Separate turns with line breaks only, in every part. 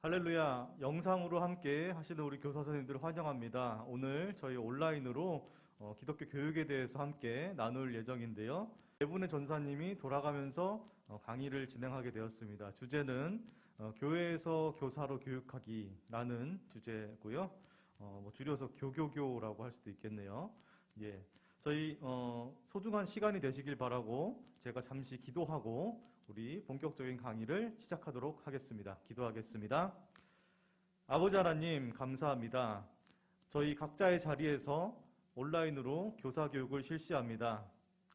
할렐루야, 영상으로 함께 하시는 우리 교사 선생님들을 환영합니다. 오늘 저희 온라인으로 기독교 교육에 대해서 함께 나눌 예정인데요. 네 분의 전사님이 돌아가면서 강의를 진행하게 되었습니다. 주제는 교회에서 교사로 교육하기라는 주제고요. 줄여서 교교교라고 할 수도 있겠네요. 예. 저희 소중한 시간이 되시길 바라고 제가 잠시 기도하고 우리 본격적인 강의를 시작하도록 하겠습니다. 기도하겠습니다. 아버지 하나님 감사합니다. 저희 각자의 자리에서 온라인으로 교사 교육을 실시합니다.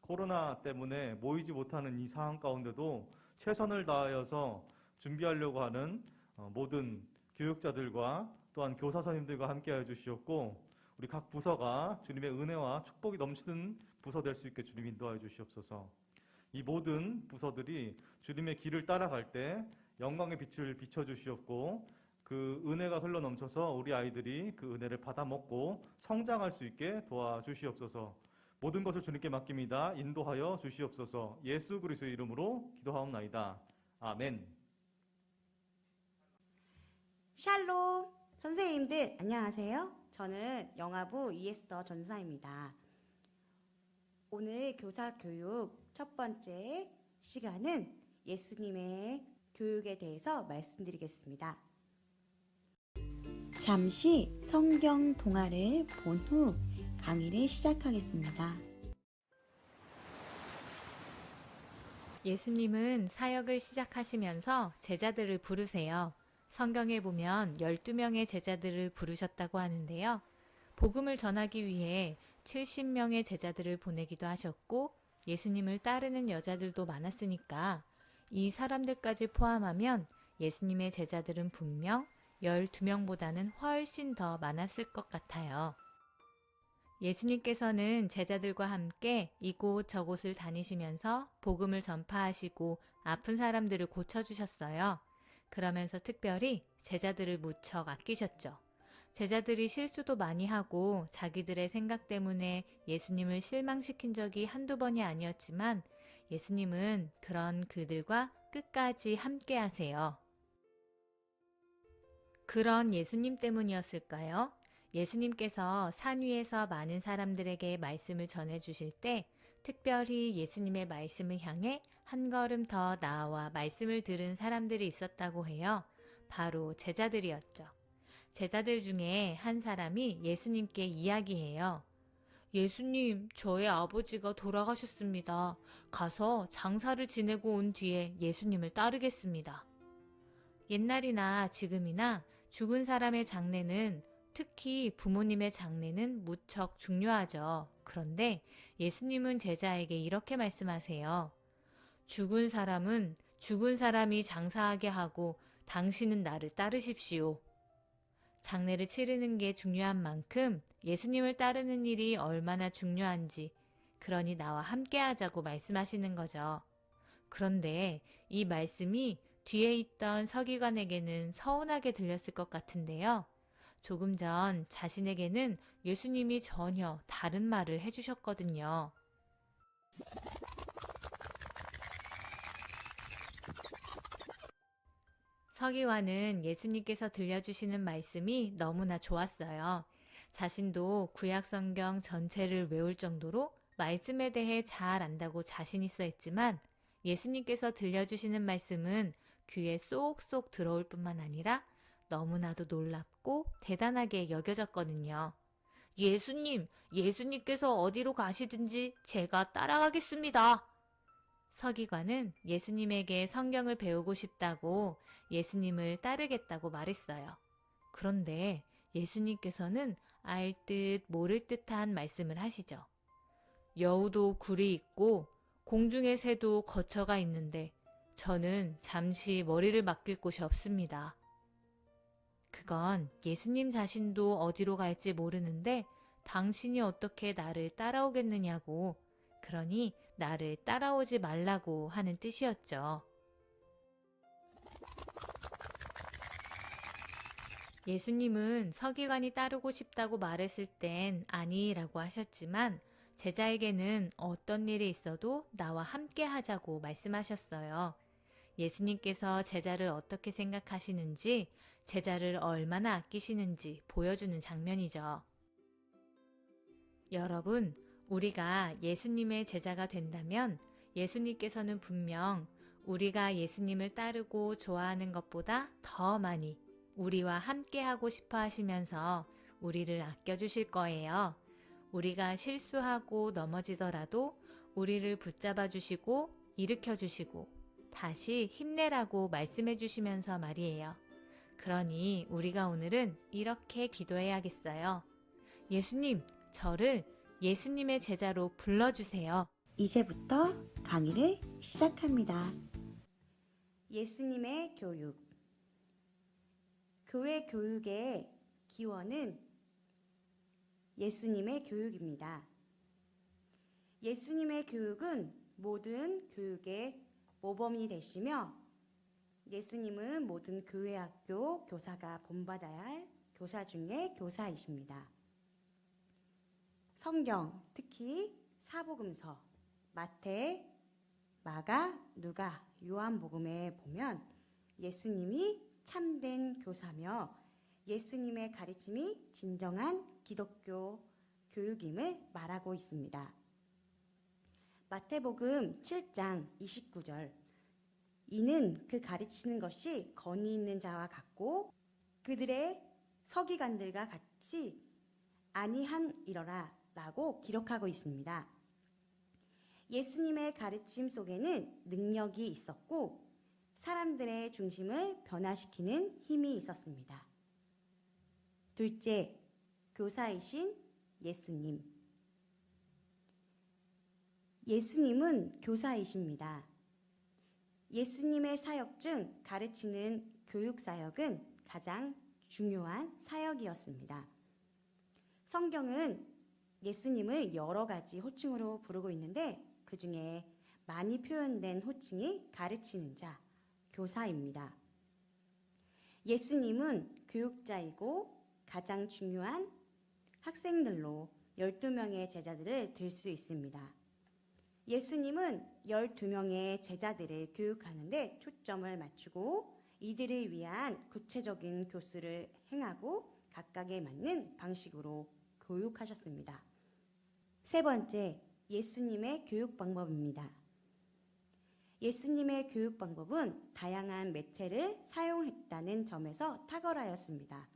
코로나 때문에 모이지 못하는 이 상황 가운데도 최선을 다하여서 준비하려고 하는 모든 교육자들과 또한 교사 선생님들과 함께하여 주시옵고 우리 각 부서가 주님의 은혜와 축복이 넘치는 부서 될 수 있게 주님 인도하여 주시옵소서. 이 모든 부서들이 주님의 길을 따라갈 때 영광의 빛을 비춰주시옵고 그 은혜가 흘러넘쳐서 우리 아이들이 그 은혜를 받아먹고 성장할 수 있게 도와주시옵소서. 모든 것을 주님께 맡깁니다. 인도하여 주시옵소서. 예수 그리스도의 이름으로 기도하옵나이다. 아멘.
샬롬! 선생님들 안녕하세요. 저는 영아부 이에스더 전사입니다. 오늘 교사 교육 첫 번째 시간은 예수님의 교육에 대해서 말씀드리겠습니다. 잠시 성경 동화를 본 후 강의를 시작하겠습니다.
예수님은 사역을 시작하시면서 제자들을 부르세요. 성경에 보면 12명의 제자들을 부르셨다고 하는데요. 복음을 전하기 위해 70명의 제자들을 보내기도 하셨고 예수님을 따르는 여자들도 많았으니까 이 사람들까지 포함하면 예수님의 제자들은 분명 12명보다는 훨씬 더 많았을 것 같아요. 예수님께서는 제자들과 함께 이곳 저곳을 다니시면서 복음을 전파하시고 아픈 사람들을 고쳐주셨어요. 그러면서 특별히 제자들을 무척 아끼셨죠. 제자들이 실수도 많이 하고 자기들의 생각 때문에 예수님을 실망시킨 적이 한두 번이 아니었지만 예수님은 그런 그들과 끝까지 함께 하세요. 그런 예수님 때문이었을까요? 예수님께서 산 위에서 많은 사람들에게 말씀을 전해주실 때 특별히 예수님의 말씀을 향해 한 걸음 더 나아와 말씀을 들은 사람들이 있었다고 해요. 바로 제자들이었죠. 제자들 중에 한 사람이 예수님께 이야기해요. 예수님, 저의 아버지가 돌아가셨습니다. 가서 장사를 지내고 온 뒤에 예수님을 따르겠습니다. 옛날이나 지금이나 죽은 사람의 장례는 특히 부모님의 장례는 무척 중요하죠. 그런데 예수님은 제자에게 이렇게 말씀하세요. 죽은 사람은 죽은 사람이 장사하게 하고 당신은 나를 따르십시오. 장례를 치르는 게 중요한 만큼 예수님을 따르는 일이 얼마나 중요한지 그러니 나와 함께 하자고 말씀하시는 거죠. 그런데 이 말씀이 뒤에 있던 서기관에게는 서운하게 들렸을 것 같은데요. 조금 전 자신에게는 예수님이 전혀 다른 말을 해주셨거든요. 서기관은 예수님께서 들려주시는 말씀이 너무나 좋았어요. 자신도 구약성경 전체를 외울 정도로 말씀에 대해 잘 안다고 자신 있어 했지만 예수님께서 들려주시는 말씀은 귀에 쏙쏙 들어올 뿐만 아니라 너무나도 놀랍고 대단하게 여겨졌거든요. 예수님께서 어디로 가시든지 제가 따라가겠습니다. 서기관은 예수님에게 성경을 배우고 싶다고 예수님을 따르겠다고 말했어요. 그런데 예수님께서는 알 듯 모를 듯한 말씀을 하시죠. 여우도 굴이 있고 공중의 새도 거처가 있는데 저는 잠시 머리를 맡길 곳이 없습니다. 그건 예수님 자신도 어디로 갈지 모르는데 당신이 어떻게 나를 따라오겠느냐고, 그러니 나를 따라오지 말라고 하는 뜻이었죠. 예수님은 서기관이 따르고 싶다고 말했을 땐 아니라고 하셨지만 제자에게는 어떤 일이 있어도 나와 함께 하자고 말씀하셨어요. 예수님께서 제자를 어떻게 생각하시는지, 제자를 얼마나 아끼시는지 보여주는 장면이죠. 여러분, 우리가 예수님의 제자가 된다면 예수님께서는 분명 우리가 예수님을 따르고 좋아하는 것보다 더 많이 우리와 함께하고 싶어 하시면서 우리를 아껴주실 거예요. 우리가 실수하고 넘어지더라도 우리를 붙잡아 주시고 일으켜 주시고 다시 힘내라고 말씀해 주시면서 말이에요. 그러니 우리가 오늘은 이렇게 기도해야겠어요. 예수님, 저를 예수님의 제자로 불러주세요.
이제부터 강의를 시작합니다. 예수님의 교육. 교회 교육의 기원은 예수님의 교육입니다. 예수님의 교육은 모든 교육의 모범이 되시며 예수님은 모든 교회 학교 교사가 본받아야 할 교사 중에 교사이십니다. 성경, 특히 사복음서, 마태, 마가, 누가, 요한복음에 보면 예수님이 참된 교사며 예수님의 가르침이 진정한 기독교 교육임을 말하고 있습니다. 마태복음 7장 29절. 이는 그 가르치는 것이 권위 있는 자와 같고 그들의 서기관들과 같이 아니하니라 라고 기록하고 있습니다. 예수님의 가르침 속에는 능력이 있었고 사람들의 중심을 변화시키는 힘이 있었습니다. 둘째, 교사이신 예수님. 예수님은 교사이십니다. 예수님의 사역 중 가르치는 교육 사역은 가장 중요한 사역이었습니다. 성경은 예수님을 여러 가지 호칭으로 부르고 있는데 그 중에 많이 표현된 호칭이 가르치는 자, 교사입니다. 예수님은 교육자이고 가장 중요한 학생들로 12명의 제자들을 들 수 있습니다. 예수님은 12명의 제자들을 교육하는데 초점을 맞추고 이들을 위한 구체적인 교수를 행하고 각각에 맞는 방식으로 교육하셨습니다. 세 번째, 예수님의 교육 방법입니다. 예수님의 교육 방법은 다양한 매체를 사용했다는 점에서 탁월하였습니다.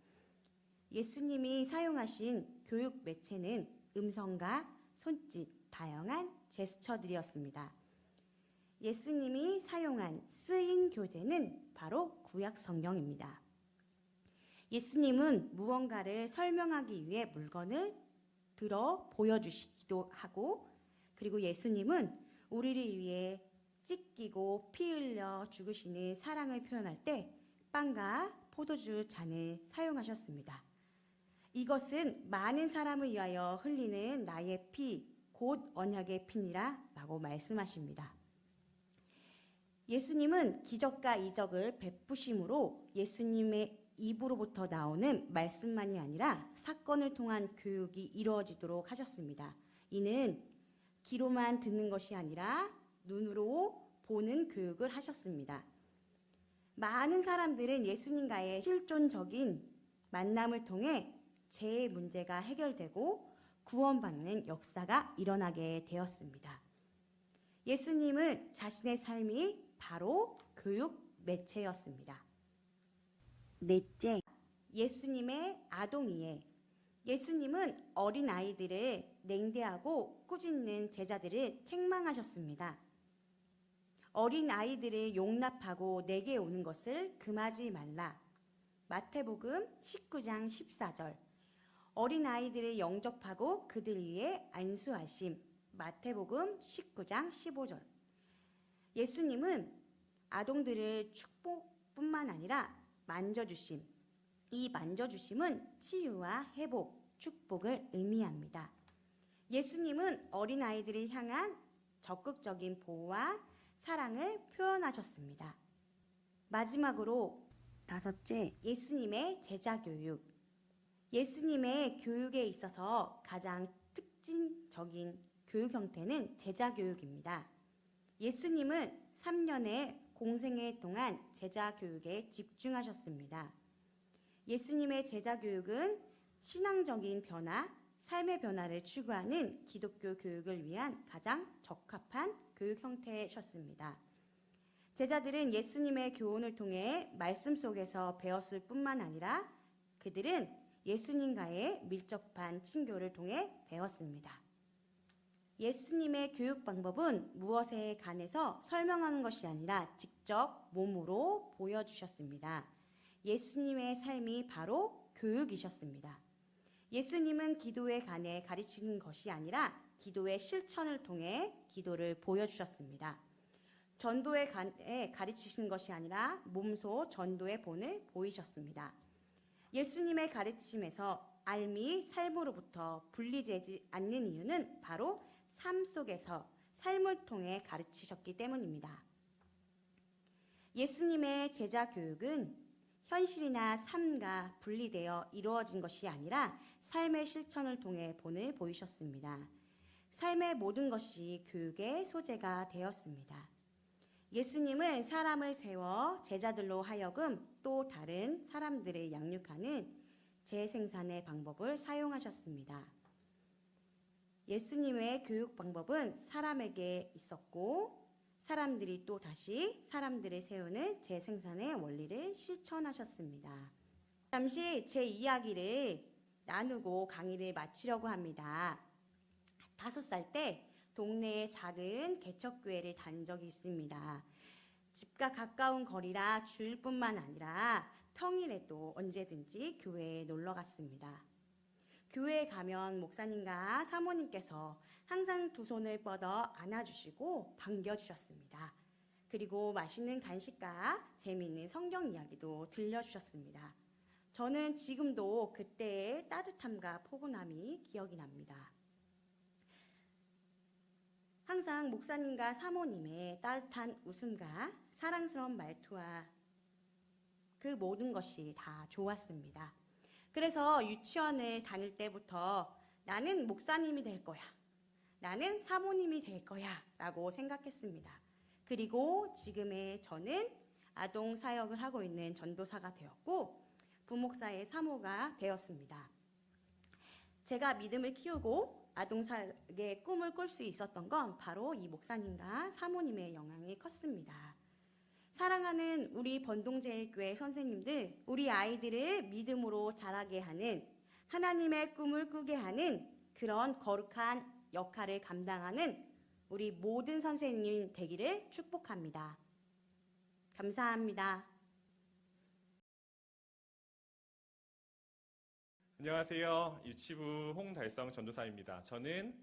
예수님이 사용하신 교육 매체는 음성과 손짓, 다양한 제스처들이었습니다. 예수님이 사용한 쓰인 교재는 바로 구약 성경입니다. 예수님은 무언가를 설명하기 위해 물건을 들어 보여주시기도 하고 그리고 예수님은 우리를 위해 찢기고 피 흘려 죽으시는 사랑을 표현할 때 빵과 포도주 잔을 사용하셨습니다. 이것은 많은 사람을 위하여 흘리는 나의 피, 곧 언약의 피니라 라고 말씀하십니다. 예수님은 기적과 이적을 베푸심으로 예수님의 입으로부터 나오는 말씀만이 아니라 사건을 통한 교육이 이루어지도록 하셨습니다. 이는 귀로만 듣는 것이 아니라 눈으로 보는 교육을 하셨습니다. 많은 사람들은 예수님과의 실존적인 만남을 통해 죄의 문제가 해결되고 구원받는 역사가 일어나게 되었습니다. 예수님은 자신의 삶이 바로 교육 매체였습니다. 넷째, 예수님의 아동이해. 예수님은 어린 아이들을 냉대하고 꾸짖는 제자들을 책망하셨습니다. 어린 아이들을 용납하고 내게 오는 것을 금하지 말라. 마태복음 19장 14절. 어린 아이들을 영접하고 그들 위에 안수하심. 마태복음 19장 15절. 예수님은 아동들을 축복뿐만 아니라 만져주심. 이 만져주심은 치유와 회복, 축복을 의미합니다. 예수님은 어린아이들을 향한 적극적인 보호와 사랑을 표현하셨습니다. 마지막으로 다섯째, 예수님의 제자 교육. 예수님의 교육에 있어서 가장 특징적인 교육 형태는 제자 교육입니다. 예수님은 3년의 공생애 동안 제자 교육에 집중하셨습니다. 예수님의 제자 교육은 신앙적인 변화, 삶의 변화를 추구하는 기독교 교육을 위한 가장 적합한 교육 형태셨습니다. 제자들은 예수님의 교훈을 통해 말씀 속에서 배웠을 뿐만 아니라 그들은 예수님과의 밀접한 친교를 통해 배웠습니다. 예수님의 교육 방법은 무엇에 관해서 설명하는 것이 아니라 직접 몸으로 보여주셨습니다. 예수님의 삶이 바로 교육이셨습니다. 예수님은 기도에 관해 가르치는 것이 아니라 기도의 실천을 통해 기도를 보여주셨습니다. 전도에 관해 가르치신 것이 아니라 몸소 전도의 본을 보이셨습니다. 예수님의 가르침에서 알미 삶으로부터 분리되지 않는 이유는 바로 삶 속에서 삶을 통해 가르치셨기 때문입니다. 예수님의 제자 교육은 현실이나 삶과 분리되어 이루어진 것이 아니라 삶의 실천을 통해 본을 보이셨습니다. 삶의 모든 것이 교육의 소재가 되었습니다. 예수님은 사람을 세워 제자들로 하여금 또 다른 사람들을 양육하는 재생산의 방법을 사용하셨습니다. 예수님의 교육 방법은 사람에게 있었고 사람들이 또 다시 사람들을 세우는 재생산의 원리를 실천하셨습니다. 잠시 제 이야기를 나누고 강의를 마치려고 합니다. 5살 때 동네의 작은 개척교회를 다닌 적이 있습니다. 집과 가까운 거리라 주일뿐만 아니라 평일에도 언제든지 교회에 놀러 갔습니다. 교회에 가면 목사님과 사모님께서 항상 두 손을 뻗어 안아주시고 반겨주셨습니다. 그리고 맛있는 간식과 재미있는 성경 이야기도 들려주셨습니다. 저는 지금도 그때의 따뜻함과 포근함이 기억이 납니다. 항상 목사님과 사모님의 따뜻한 웃음과 사랑스러운 말투와 그 모든 것이 다 좋았습니다. 그래서 유치원을 다닐 때부터 나는 목사님이 될 거야. 나는 사모님이 될 거야. 라고 생각했습니다. 그리고 지금의 저는 아동 사역을 하고 있는 전도사가 되었고 부목사의 사모가 되었습니다. 제가 믿음을 키우고 아동 사역의 꿈을 꿀 수 있었던 건 바로 이 목사님과 사모님의 영향이 컸습니다. 사랑하는 우리 번동제일교회 선생님들, 우리 아이들을 믿음으로 자라게 하는 하나님의 꿈을 꾸게 하는 그런 거룩한 역할을 감당하는 우리 모든 선생님 되기를 축복합니다. 감사합니다.
안녕하세요. 유치부 홍달성 전도사입니다. 저는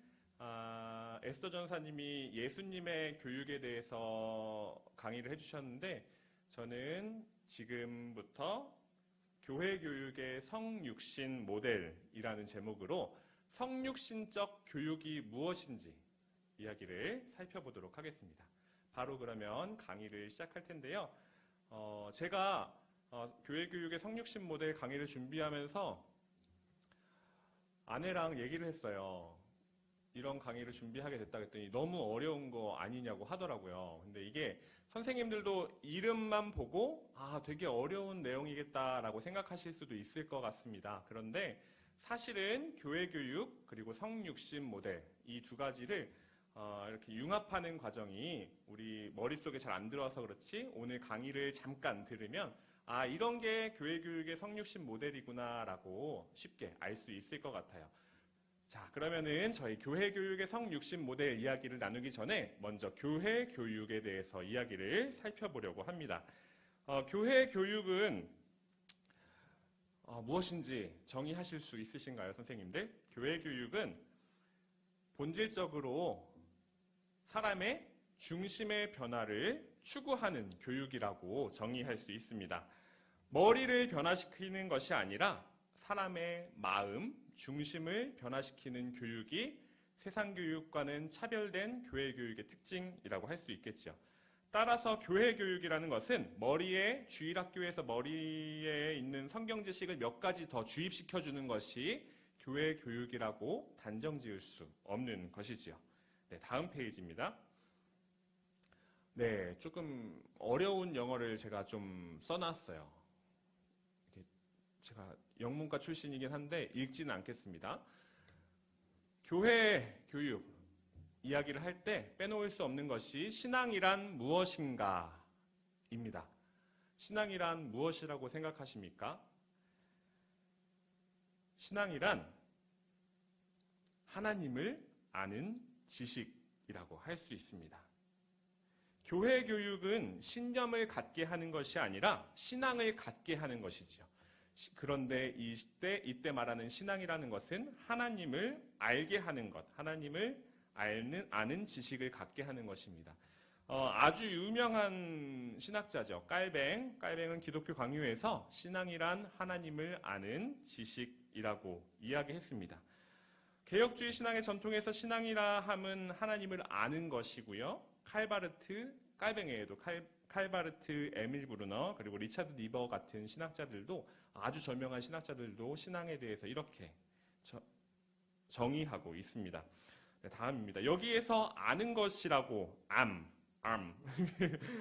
에스더 전사님이 예수님의 교육에 대해서 강의를 해주셨는데 저는 지금부터 교회 교육의 성육신 모델이라는 제목으로 성육신적 교육이 무엇인지 이야기를 살펴보도록 하겠습니다. 바로 그러면 강의를 시작할 텐데요. 제가 교회 교육의 성육신 모델 강의를 준비하면서 아내랑 얘기를 했어요. 이런 강의를 준비하게 됐다 그랬더니 너무 어려운 거 아니냐고 하더라고요. 근데 이게 선생님들도 이름만 보고 되게 어려운 내용이겠다라고 생각하실 수도 있을 것 같습니다. 그런데 사실은 교회 교육 그리고 성육신 모델 이 두 가지를 이렇게 융합하는 과정이 우리 머릿속에 잘 안 들어와서 그렇지 오늘 강의를 잠깐 들으면 이런 게 교회 교육의 성육신 모델이구나라고 쉽게 알 수 있을 것 같아요. 자, 그러면은 저희 교회 교육의 성육신 모델 이야기를 나누기 전에 먼저 교회 교육에 대해서 이야기를 살펴보려고 합니다. 교회 교육은 무엇인지 정의하실 수 있으신가요, 선생님들? 교회 교육은 본질적으로 사람의 중심의 변화를 추구하는 교육이라고 정의할 수 있습니다. 머리를 변화시키는 것이 아니라 사람의 마음, 중심을 변화시키는 교육이 세상 교육과는 차별된 교회 교육의 특징이라고 할 수 있겠죠. 따라서 교회 교육이라는 것은 주일학교에서 머리에 있는 성경 지식을 몇 가지 더 주입시켜주는 것이 교회 교육이라고 단정 지을 수 없는 것이지요. 네, 다음 페이지입니다. 네, 조금 어려운 영어를 제가 좀 써놨어요. 제가 영문과 출신이긴 한데 읽지는 않겠습니다. 교회 교육 이야기를 할 때 빼놓을 수 없는 것이 신앙이란 무엇인가입니다. 신앙이란 무엇이라고 생각하십니까? 신앙이란 하나님을 아는 지식이라고 할 수 있습니다. 교회 교육은 신념을 갖게 하는 것이 아니라 신앙을 갖게 하는 것이지요. 그런데 이때 말하는 신앙이라는 것은 하나님을 알게 하는 것, 하나님을 아는 지식을 갖게 하는 것입니다. 아주 유명한 신학자죠. 깔뱅은 기독교 강요에서 신앙이란 하나님을 아는 지식이라고 이야기했습니다. 개혁주의 신앙의 전통에서 신앙이라 함은 하나님을 아는 것이고요. 깔뱅에도 칼바르트, 에밀 브루너, 그리고 리차드 니버 같은 신학자들도, 아주 저명한 신학자들도 신앙에 대해서 이렇게 정의하고 있습니다. 네, 다음입니다. 여기에서 아는 것이라고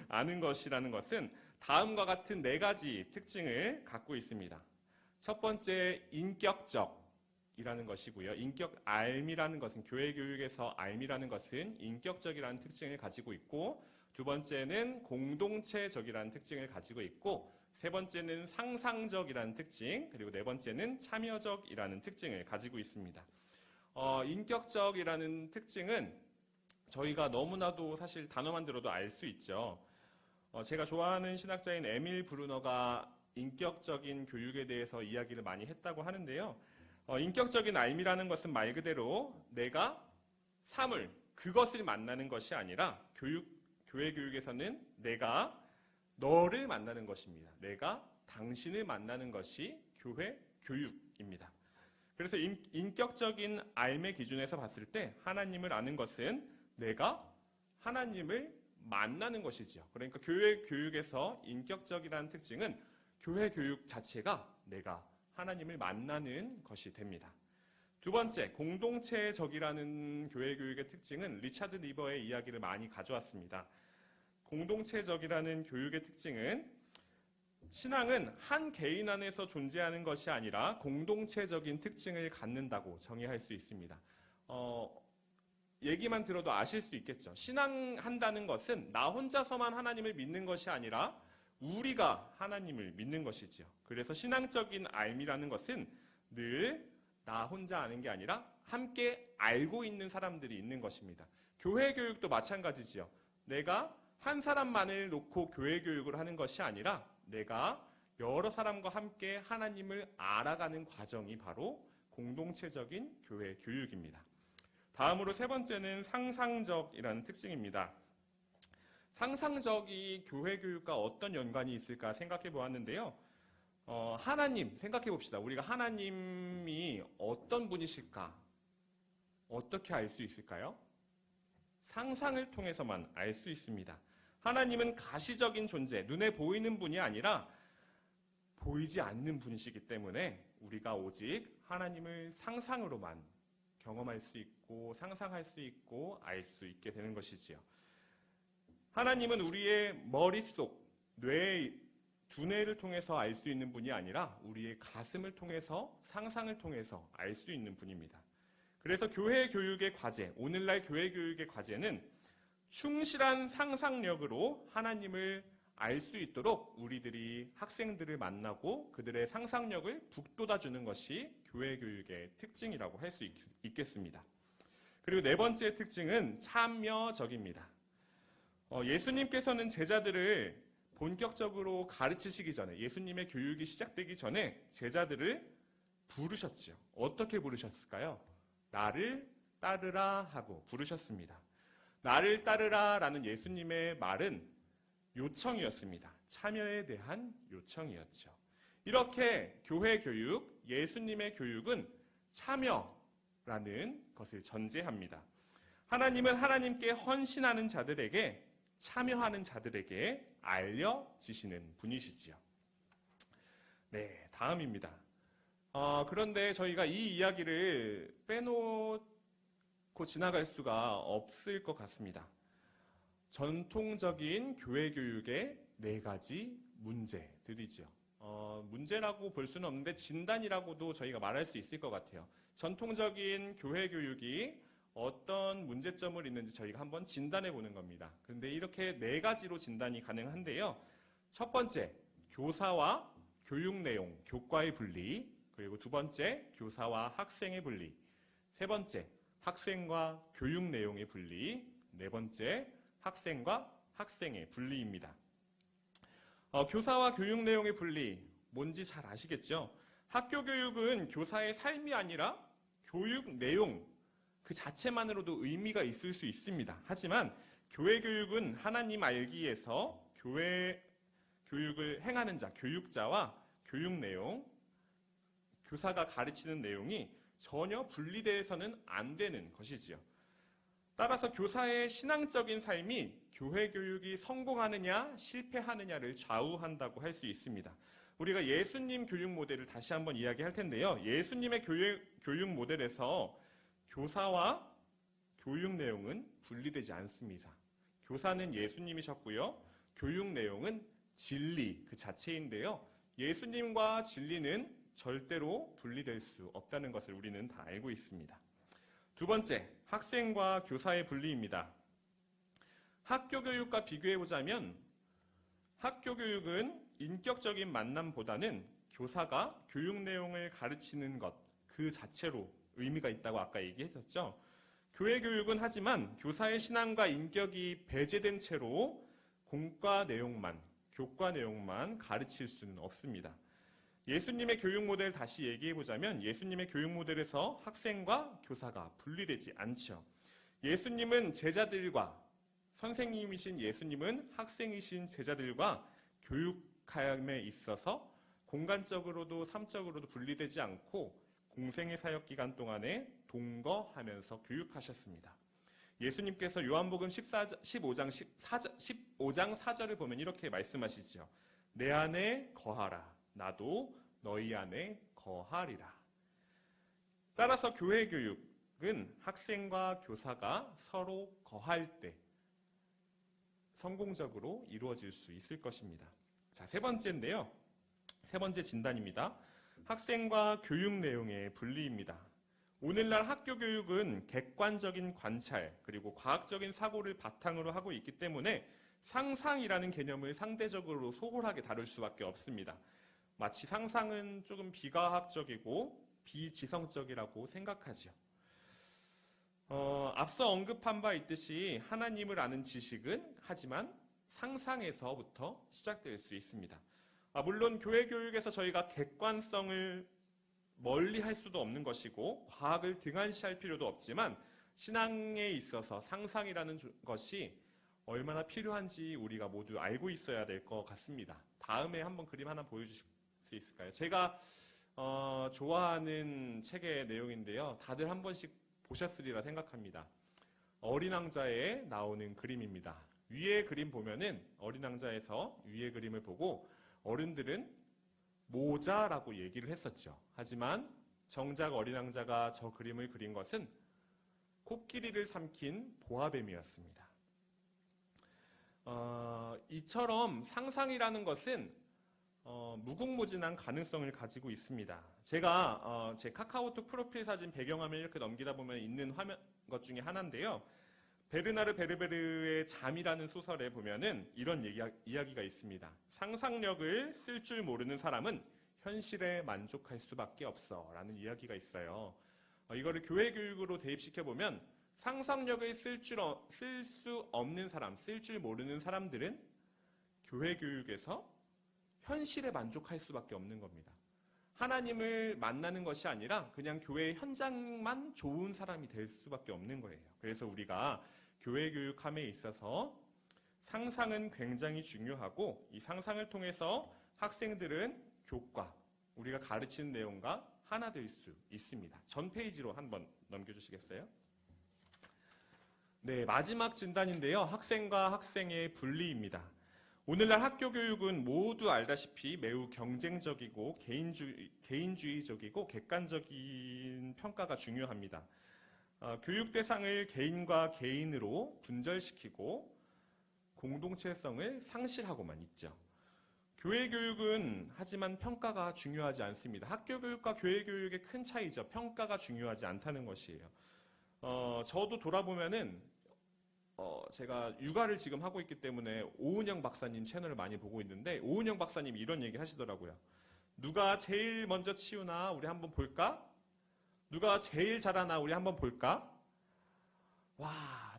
아는 것이라는 것은 다음과 같은 4가지 특징을 갖고 있습니다. 첫 번째, 인격적이라는 것이고요. 알미라는 것은, 교회 교육에서 알미라는 것은 인격적이라는 특징을 가지고 있고, 두 번째는 공동체적이라는 특징을 가지고 있고, 세 번째는 상상적이라는 특징, 그리고 네 번째는 참여적이라는 특징을 가지고 있습니다. 인격적이라는 특징은 저희가 너무나도 사실 단어만 들어도 알 수 있죠. 제가 좋아하는 신학자인 에밀 브루너가 인격적인 교육에 대해서 이야기를 많이 했다고 하는데요. 인격적인 알미라는 것은 말 그대로 내가 그것을 만나는 것이 아니라 교회 교육에서는 내가 너를 만나는 것입니다. 내가 당신을 만나는 것이 교회 교육입니다. 그래서 인격적인 알의 기준에서 봤을 때 하나님을 아는 것은 내가 하나님을 만나는 것이지요. 그러니까 교회 교육에서 인격적이라는 특징은 교회 교육 자체가 내가 하나님을 만나는 것이 됩니다. 두 번째, 공동체적이라는 교회 교육의 특징은 리차드 리버의 이야기를 많이 가져왔습니다. 공동체적이라는 교육의 특징은 신앙은 한 개인 안에서 존재하는 것이 아니라 공동체적인 특징을 갖는다고 정의할 수 있습니다. 얘기만 들어도 아실 수 있겠죠. 신앙한다는 것은 나 혼자서만 하나님을 믿는 것이 아니라 우리가 하나님을 믿는 것이지요. 그래서 신앙적인 알미라는 것은 늘 나 혼자 아는 게 아니라 함께 알고 있는 사람들이 있는 것입니다. 교회 교육도 마찬가지지요. 내가 한 사람만을 놓고 교회 교육을 하는 것이 아니라 내가 여러 사람과 함께 하나님을 알아가는 과정이 바로 공동체적인 교회 교육입니다. 다음으로 세 번째는 상상적이라는 특징입니다. 상상적이 교회 교육과 어떤 연관이 있을까 생각해 보았는데요. 하나님 생각해 봅시다. 우리가 하나님이 어떤 분이실까? 어떻게 알 수 있을까요? 상상을 통해서만 알 수 있습니다. 하나님은 가시적인 존재, 눈에 보이는 분이 아니라 보이지 않는 분이시기 때문에 우리가 오직 하나님을 상상으로만 경험할 수 있고 상상할 수 있고 알 수 있게 되는 것이지요. 하나님은 우리의 머릿속, 두뇌를 통해서 알 수 있는 분이 아니라 우리의 가슴을 통해서, 상상을 통해서 알 수 있는 분입니다. 그래서 교회 교육의 과제, 오늘날 교회 교육의 과제는 충실한 상상력으로 하나님을 알 수 있도록 우리들이 학생들을 만나고 그들의 상상력을 북돋아주는 것이 교회 교육의 특징이라고 할 수 있겠습니다. 그리고 네 번째 특징은 참여적입니다. 예수님께서는 제자들을 본격적으로 가르치시기 전에, 예수님의 교육이 시작되기 전에 제자들을 부르셨죠. 어떻게 부르셨을까요? 나를 따르라 하고 부르셨습니다. 나를 따르라 라는 예수님의 말은 요청이었습니다. 참여에 대한 요청이었죠. 이렇게 교회 교육, 예수님의 교육은 참여라는 것을 전제합니다. 하나님은 하나님께 헌신하는 자들에게, 참여하는 자들에게 알려지시는 분이시지요. 네, 다음입니다. 그런데 저희가 이 이야기를 빼놓고 지나갈 수가 없을 것 같습니다. 전통적인 교회 교육의 4가지 문제들이죠. 문제라고 볼 수는 없는데 진단이라고도 저희가 말할 수 있을 것 같아요. 전통적인 교회 교육이 어떤 문제점을 있는지 저희가 한번 진단해 보는 겁니다. 그런데 이렇게 4가지로 진단이 가능한데요. 첫 번째, 교사와 교육 내용, 교과의 분리. 그리고 두 번째, 교사와 학생의 분리. 세 번째, 학생과 교육 내용의 분리. 네 번째, 학생과 학생의 분리입니다. 교사와 교육 내용의 분리, 뭔지 잘 아시겠죠? 학교 교육은 교사의 삶이 아니라 교육 내용 그 자체만으로도 의미가 있을 수 있습니다. 하지만 교회 교육은 하나님 알기에서 교회 교육을 행하는 자, 교육자와 교육 내용, 교사가 가르치는 내용이 전혀 분리되어서는 안 되는 것이지요. 따라서 교사의 신앙적인 삶이 교회 교육이 성공하느냐 실패하느냐를 좌우한다고 할 수 있습니다. 우리가 예수님 교육 모델을 다시 한번 이야기할 텐데요. 예수님의 교육 모델에서 교사와 교육 내용은 분리되지 않습니다. 교사는 예수님이셨고요. 교육 내용은 진리 그 자체인데요. 예수님과 진리는 절대로 분리될 수 없다는 것을 우리는 다 알고 있습니다. 두 번째, 학생과 교사의 분리입니다. 학교 교육과 비교해보자면 학교 교육은 인격적인 만남보다는 교사가 교육 내용을 가르치는 것 그 자체로 의미가 있다고 아까 얘기했었죠. 교회 교육은 하지만 교사의 신앙과 인격이 배제된 채로 공과 내용만, 교과 내용만 가르칠 수는 없습니다. 예수님의 교육 모델을 다시 얘기해보자면 예수님의 교육 모델에서 학생과 교사가 분리되지 않죠. 예수님은 제자들과 선생님이신 예수님은 학생이신 제자들과 교육함에 있어서 공간적으로도 삶적으로도 분리되지 않고 공생의 사역 기간 동안에 동거하면서 교육하셨습니다. 예수님께서 요한복음 15장 4절을 보면 이렇게 말씀하시죠. 내 안에 거하라. 나도 너희 안에 거하리라. 따라서 교회 교육은 학생과 교사가 서로 거할 때 성공적으로 이루어질 수 있을 것입니다. 자, 세 번째인데요. 세 번째 진단입니다. 학생과 교육 내용의 분리입니다. 오늘날 학교 교육은 객관적인 관찰 그리고 과학적인 사고를 바탕으로 하고 있기 때문에 상상이라는 개념을 상대적으로 소홀하게 다룰 수밖에 없습니다. 마치 상상은 조금 비과학적이고 비지성적이라고 생각하죠. 앞서 언급한 바 있듯이 하나님을 아는 지식은 하지만 상상에서부터 시작될 수 있습니다. 물론 교회 교육에서 저희가 객관성을 멀리 할 수도 없는 것이고 과학을 등한시할 필요도 없지만 신앙에 있어서 상상이라는 것이 얼마나 필요한지 우리가 모두 알고 있어야 될 것 같습니다. 다음에 한번 그림 하나 보여주실 수 있을까요? 제가 좋아하는 책의 내용인데요. 다들 한 번씩 보셨으리라 생각합니다. 어린 왕자에 나오는 그림입니다. 위에 그림 보면은 어린 왕자에서 위에 그림을 보고 어른들은 모자라고 얘기를 했었죠. 하지만 정작 어린 왕자가 저 그림을 그린 것은 코끼리를 삼킨 보아뱀이었습니다. 이처럼 상상이라는 것은 무궁무진한 가능성을 가지고 있습니다. 제가 제 카카오톡 프로필 사진 배경화면 이렇게 넘기다 보면 있는 화면 것 중에 하나인데요. 베르나르 베르베르의 잠이라는 소설에 보면은 이런 이야기가 있습니다. 상상력을 쓸 줄 모르는 사람은 현실에 만족할 수밖에 없어 라는 이야기가 있어요. 이거를 교회 교육으로 대입시켜 보면 상상력을 쓸 수 없는 사람, 쓸 줄 모르는 사람들은 교회 교육에서 현실에 만족할 수밖에 없는 겁니다. 하나님을 만나는 것이 아니라 그냥 교회 현장만 좋은 사람이 될 수밖에 없는 거예요. 그래서 우리가 교회 교육함에 있어서 상상은 굉장히 중요하고 이 상상을 통해서 학생들은 교과, 우리가 가르치는 내용과 하나 될 수 있습니다. 전 페이지로 한번 넘겨주시겠어요? 네, 마지막 진단인데요. 학생과 학생의 분리입니다. 오늘날 학교 교육은 모두 알다시피 매우 경쟁적이고 개인주의적이고 객관적인 평가가 중요합니다. 교육 대상을 개인과 개인으로 분절시키고 공동체성을 상실하고만 있죠. 교회 교육은 하지만 평가가 중요하지 않습니다. 학교 교육과 교회 교육의 큰 차이죠. 평가가 중요하지 않다는 것이에요. 저도 돌아보면은 제가 육아를 지금 하고 있기 때문에 오은영 박사님 채널을 많이 보고 있는데 오은영 박사님이 이런 얘기 하시더라고요. 누가 제일 먼저 치우나 우리 한번 볼까? 누가 제일 잘하나 우리 한번 볼까? 와,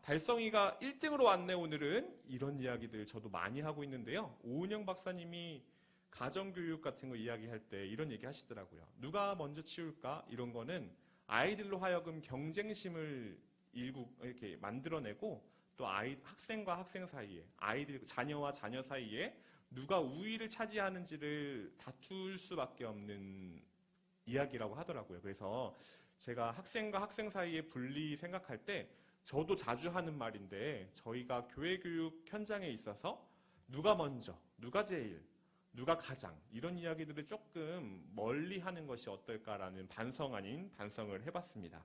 달성이가 1등으로 왔네 오늘은. 이런 이야기들 저도 많이 하고 있는데요. 오은영 박사님이 가정교육 같은 거 이야기할 때 이런 얘기 하시더라고요. 누가 먼저 치울까? 이런 거는 아이들로 하여금 경쟁심을 이렇게 만들어내고 또 학생과 학생 사이에, 자녀와 자녀 사이에 누가 우위를 차지하는지를 다툴 수밖에 없는 이야기라고 하더라고요. 그래서 제가 학생과 학생 사이의 분리 생각할 때 저도 자주 하는 말인데 저희가 교회 교육 현장에 있어서 누가 먼저, 누가 제일, 누가 가장 이런 이야기들을 조금 멀리 하는 것이 어떨까라는 반성 아닌 반성을 해봤습니다.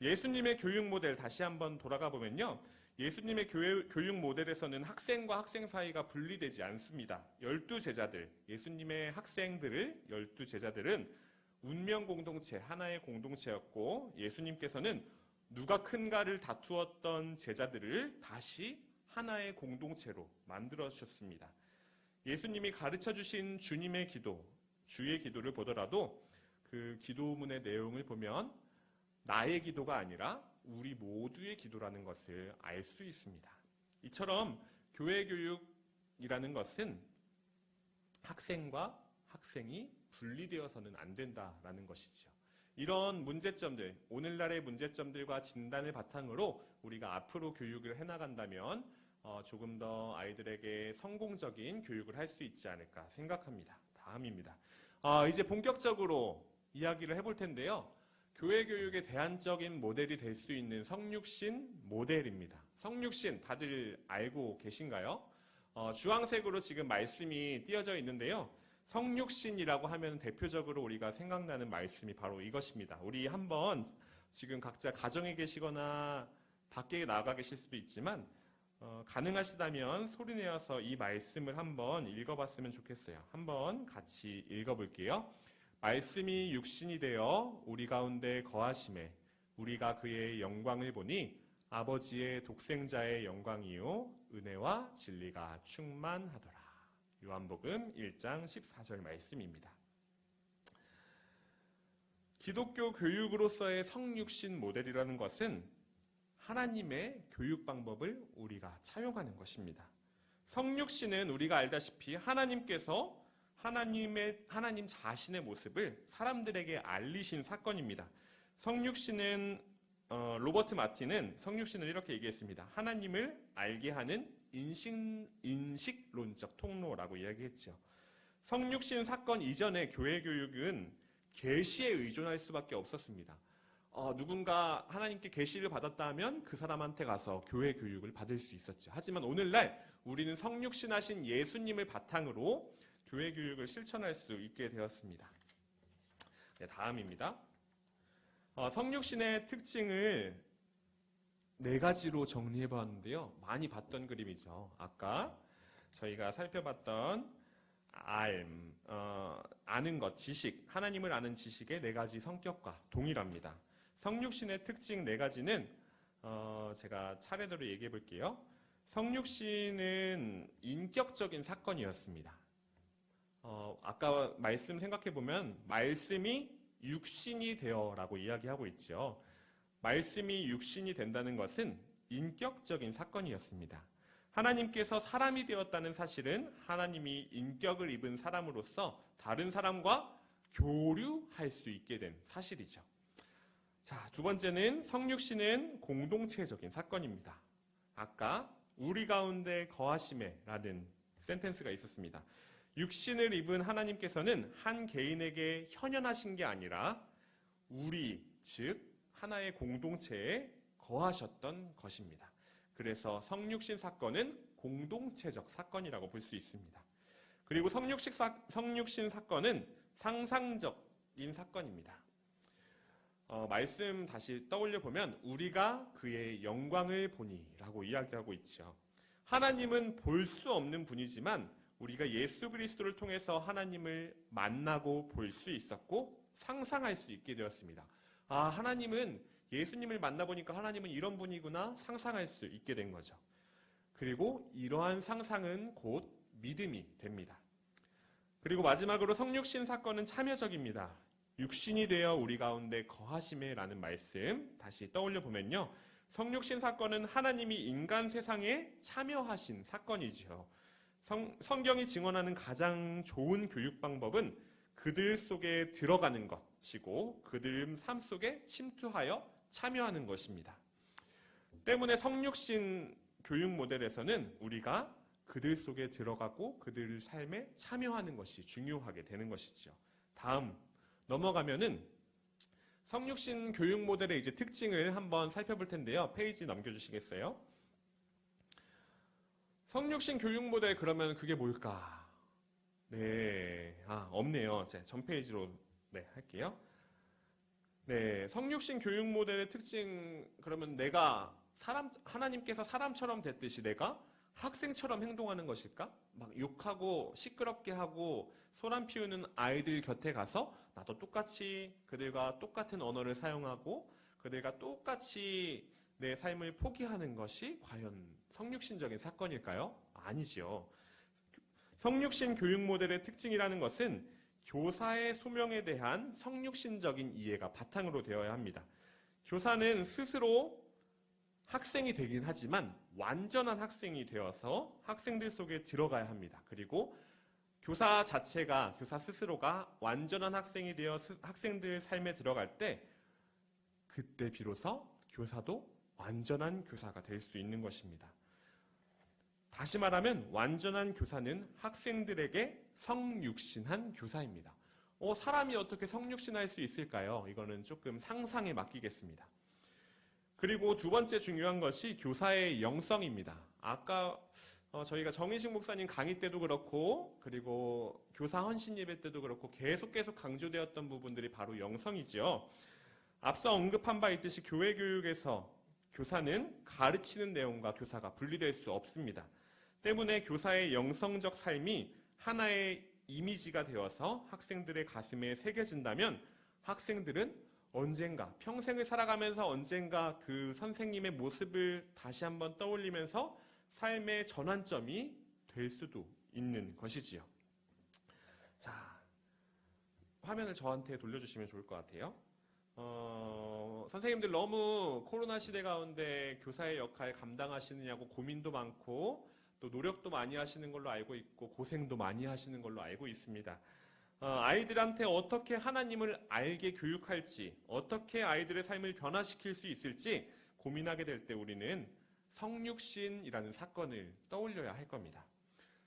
예수님의 교육 모델 다시 한번 돌아가 보면요. 예수님의 교육 모델에서는 학생과 학생 사이가 분리되지 않습니다. 12제자들, 예수님의 학생들을 12제자들은 운명 공동체, 하나의 공동체였고 예수님께서는 누가 큰가를 다투었던 제자들을 다시 하나의 공동체로 만들어 주셨습니다. 예수님이 가르쳐 주신 주님의 기도, 주의 기도를 보더라도 그 기도문의 내용을 보면 나의 기도가 아니라 우리 모두의 기도라는 것을 알 수 있습니다. 이처럼 교회 교육이라는 것은 학생과 학생이 분리되어서는 안 된다라는 것이죠. 이런 문제점들, 오늘날의 문제점들과 진단을 바탕으로 우리가 앞으로 교육을 해나간다면 조금 더 아이들에게 성공적인 교육을 할 수 있지 않을까 생각합니다. 다음입니다. 이제 본격적으로 이야기를 해볼 텐데요. 교회 교육의 대안적인 모델이 될 수 있는 성육신 모델입니다. 성육신 다들 알고 계신가요? 주황색으로 지금 말씀이 띄어져 있는데요. 성육신이라고 하면 대표적으로 우리가 생각나는 말씀이 바로 이것입니다. 우리 한번 지금 각자 가정에 계시거나 밖에 나가 계실 수도 있지만 가능하시다면 소리내어서 이 말씀을 한번 읽어봤으면 좋겠어요. 한번 같이 읽어볼게요. 말씀이 육신이 되어 우리 가운데 거하심에 우리가 그의 영광을 보니 아버지의 독생자의 영광이요 은혜와 진리가 충만하더라. 요한복음 1장 14절 말씀입니다. 기독교 교육으로서의 성육신 모델이라는 것은 하나님의 교육 방법을 우리가 차용하는 것입니다. 성육신은 우리가 알다시피 하나님께서 하나님 자신의 모습을 사람들에게 알리신 사건입니다. 성육신은 로버트 마틴은 성육신을 이렇게 얘기했습니다. 하나님을 알게 하는 인식론적 통로라고 이야기했죠. 성육신 사건 이전의 교회 교육은 계시에 의존할 수밖에 없었습니다. 누군가 하나님께 계시를 받았다 하면 그 사람한테 가서 교회 교육을 받을 수 있었죠. 하지만 오늘날 우리는 성육신하신 예수님을 바탕으로 교회 교육을 실천할 수 있게 되었습니다. 네, 다음입니다. 성육신의 특징을 4가지로 정리해 봤는데요. 많이 봤던 그림이죠. 아까 저희가 살펴봤던 아는 것, 지식, 하나님을 아는 지식의 4가지 성격과 동일합니다. 성육신의 특징 4가지는 제가 차례대로 얘기해 볼게요. 성육신은 인격적인 사건이었습니다. 아까 말씀 생각해 보면 말씀이 육신이 되어라고 이야기하고 있죠. 말씀이 육신이 된다는 것은 인격적인 사건이었습니다. 하나님께서 사람이 되었다는 사실은 하나님이 인격을 입은 사람으로서 다른 사람과 교류할 수 있게 된 사실이죠. 자, 2번째는 성육신은 공동체적인 사건입니다. 아까 우리 가운데 거하심에라는 센텐스가 있었습니다. 육신을 입은 하나님께서는 한 개인에게 현현하신 게 아니라 우리, 즉 하나의 공동체에 거하셨던 것입니다. 그래서 성육신 사건은 공동체적 사건이라고 볼 수 있습니다. 그리고 성육신 사건은 상상적인 사건입니다. 말씀 다시 떠올려 보면 우리가 그의 영광을 보니라고 이야기하고 있죠. 하나님은 볼 수 없는 분이지만 우리가 예수 그리스도를 통해서 하나님을 만나고 볼 수 있었고 상상할 수 있게 되었습니다. 아, 하나님은 예수님을 만나보니까 하나님은 이런 분이구나 상상할 수 있게 된 거죠. 그리고 이러한 상상은 곧 믿음이 됩니다. 그리고 마지막으로 성육신 사건은 참여적입니다. 육신이 되어 우리 가운데 거하심에 라는 말씀 다시 떠올려 보면요. 성육신 사건은 하나님이 인간 세상에 참여하신 사건이지요. 성경이 증언하는 가장 좋은 교육 방법은 그들 속에 들어가는 것이고 그들 삶 속에 침투하여 참여하는 것입니다. 때문에 성육신 교육 모델에서는 우리가 그들 속에 들어가고 그들 삶에 참여하는 것이 중요하게 되는 것이죠. 다음 넘어가면은 성육신 교육 모델의 이제 특징을 한번 살펴볼 텐데요. 페이지 넘겨주시겠어요? 성육신 교육 모델 그러면 그게 뭘까? 네, 없네요. 자, 전 페이지로 할게요. 네, 성육신 교육 모델의 특징 그러면 내가 하나님께서 사람처럼 됐듯이 내가 학생처럼 행동하는 것일까? 막 욕하고 시끄럽게 하고 소란 피우는 아이들 곁에 가서 나도 똑같이 그들과 똑같은 언어를 사용하고 그들과 똑같이 내 삶을 포기하는 것이 과연 성육신적인 사건일까요? 아니지요. 성육신 교육 모델의 특징이라는 것은 교사의 소명에 대한 성육신적인 이해가 바탕으로 되어야 합니다. 교사는 스스로 학생이 되긴 하지만 완전한 학생이 되어서 학생들 속에 들어가야 합니다. 그리고 교사 스스로가 완전한 학생이 되어 학생들 삶에 들어갈 때 그때 비로소 교사도 완전한 교사가 될 수 있는 것입니다. 다시 말하면 완전한 교사는 학생들에게 성육신한 교사입니다. 사람이 어떻게 성육신할 수 있을까요? 이거는 조금 상상에 맡기겠습니다. 그리고 두 번째 중요한 것이 교사의 영성입니다. 아까 저희가 정인식 목사님 강의 때도 그렇고 그리고 교사 헌신 예배 때도 그렇고 계속 강조되었던 부분들이 바로 영성이죠. 앞서 언급한 바 있듯이 교회 교육에서 교사는 가르치는 내용과 교사가 분리될 수 없습니다. 때문에 교사의 영성적 삶이 하나의 이미지가 되어서 학생들의 가슴에 새겨진다면 학생들은 언젠가 평생을 살아가면서 언젠가 그 선생님의 모습을 다시 한번 떠올리면서 삶의 전환점이 될 수도 있는 것이지요. 자, 화면을 저한테 돌려주시면 좋을 것 같아요. 선생님들 너무 코로나 시대 가운데 교사의 역할 감당하시느냐고 고민도 많고 또 노력도 많이 하시는 걸로 알고 있고 고생도 많이 하시는 걸로 알고 있습니다. 아이들한테 어떻게 하나님을 알게 교육할지, 어떻게 아이들의 삶을 변화시킬 수 있을지 고민하게 될 때 우리는 성육신이라는 사건을 떠올려야 할 겁니다.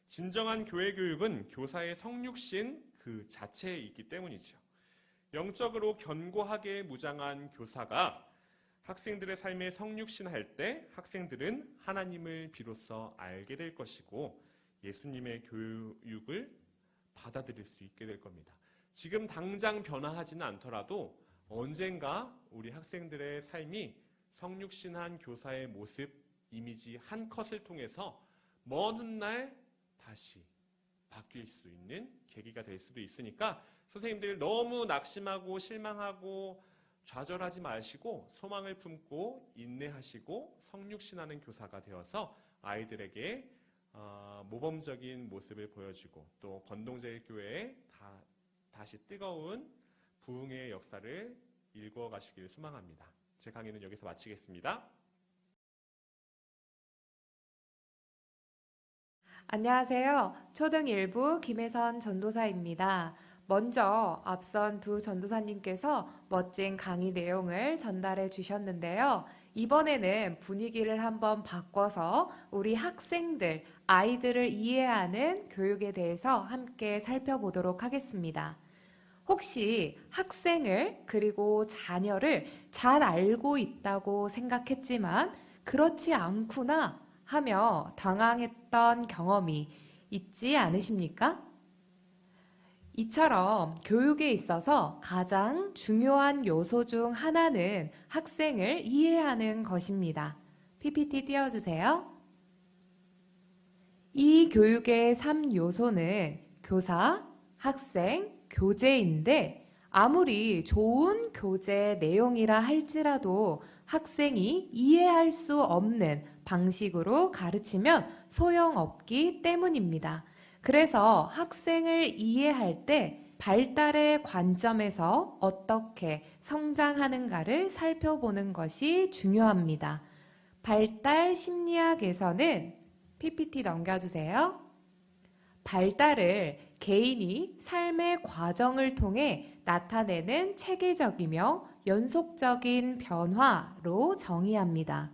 진정한 교회 교육은 교사의 성육신 그 자체에 있기 때문이죠. 영적으로 견고하게 무장한 교사가 학생들의 삶에 성육신할 때 학생들은 하나님을 비로소 알게 될 것이고 예수님의 교육을 받아들일 수 있게 될 겁니다. 지금 당장 변화하지는 않더라도 언젠가 우리 학생들의 삶이 성육신한 교사의 모습, 이미지 한 컷을 통해서 먼 훗날 다시 바뀔 수 있는 계기가 될 수도 있으니까 선생님들 너무 낙심하고 실망하고 좌절하지 마시고 소망을 품고 인내하시고 성육신하는 교사가 되어서 아이들에게 모범적인 모습을 보여주고 또 건동제일교회에 다시 뜨거운 부흥의 역사를 일구어 가시길 소망합니다. 제 강의는 여기서 마치겠습니다.
안녕하세요. 초등 1부 김혜선 전도사입니다. 먼저 앞선 두 전도사님께서 멋진 강의 내용을 전달해 주셨는데요. 이번에는 분위기를 한번 바꿔서 우리 학생들, 아이들을 이해하는 교육에 대해서 함께 살펴보도록 하겠습니다. 혹시 학생을 그리고 자녀를 잘 알고 있다고 생각했지만 그렇지 않구나 하며 당황했던 경험이 있지 않으십니까? 이처럼 교육에 있어서 가장 중요한 요소 중 하나는 학생을 이해하는 것입니다. PPT 띄워주세요. 이 교육의 3요소는 교사, 학생, 교재인데 아무리 좋은 교재 내용이라 할지라도 학생이 이해할 수 없는 방식으로 가르치면 소용없기 때문입니다. 그래서 학생을 이해할 때 발달의 관점에서 어떻게 성장하는가를 살펴보는 것이 중요합니다. 발달 심리학에서는 PPT 넘겨주세요. 발달을 개인이 삶의 과정을 통해 나타내는 체계적이며 연속적인 변화로 정의합니다.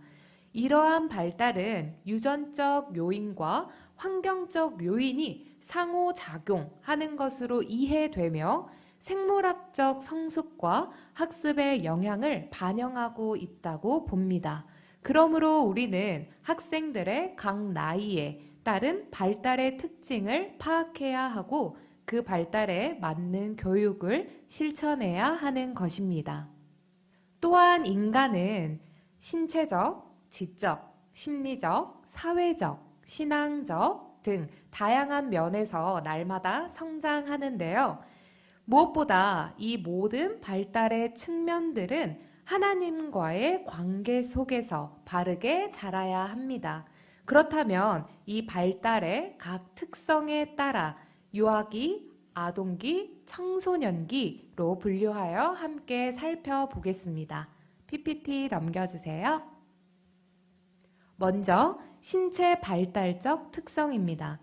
이러한 발달은 유전적 요인과 환경적 요인이 상호작용하는 것으로 이해되며 생물학적 성숙과 학습의 영향을 반영하고 있다고 봅니다. 그러므로 우리는 학생들의 각 나이에 따른 발달의 특징을 파악해야 하고 그 발달에 맞는 교육을 실천해야 하는 것입니다. 또한 인간은 신체적, 지적, 심리적, 사회적, 신앙적 등 다양한 면에서 날마다 성장하는데요. 무엇보다 이 모든 발달의 측면들은 하나님과의 관계 속에서 바르게 자라야 합니다. 그렇다면 이 발달의 각 특성에 따라 유아기, 아동기, 청소년기로 분류하여 함께 살펴보겠습니다. PPT 넘겨주세요. 먼저 신체 발달적 특성입니다.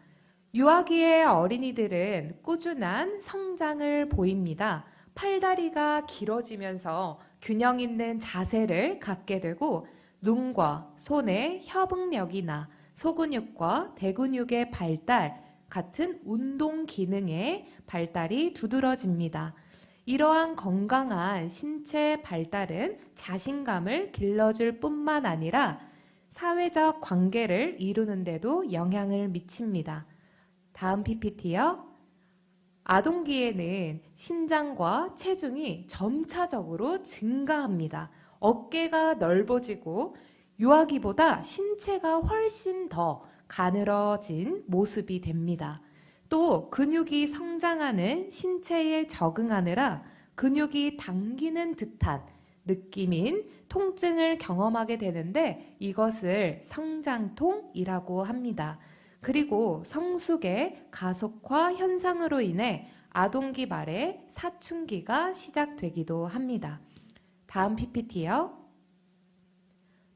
유아기의 어린이들은 꾸준한 성장을 보입니다. 팔다리가 길어지면서 균형 있는 자세를 갖게 되고 눈과 손의 협응력이나 소근육과 대근육의 발달 같은 운동 기능의 발달이 두드러집니다. 이러한 건강한 신체 발달은 자신감을 길러줄 뿐만 아니라 사회적 관계를 이루는 데도 영향을 미칩니다. 다음 PPT요. 아동기에는 신장과 체중이 점차적으로 증가합니다. 어깨가 넓어지고 유아기보다 신체가 훨씬 더 가늘어진 모습이 됩니다. 또 근육이 성장하는 신체에 적응하느라 근육이 당기는 듯한 느낌인 통증을 경험하게 되는데 이것을 성장통이라고 합니다. 그리고 성숙의 가속화 현상으로 인해 아동기 말에 사춘기가 시작되기도 합니다. 다음 PPT요.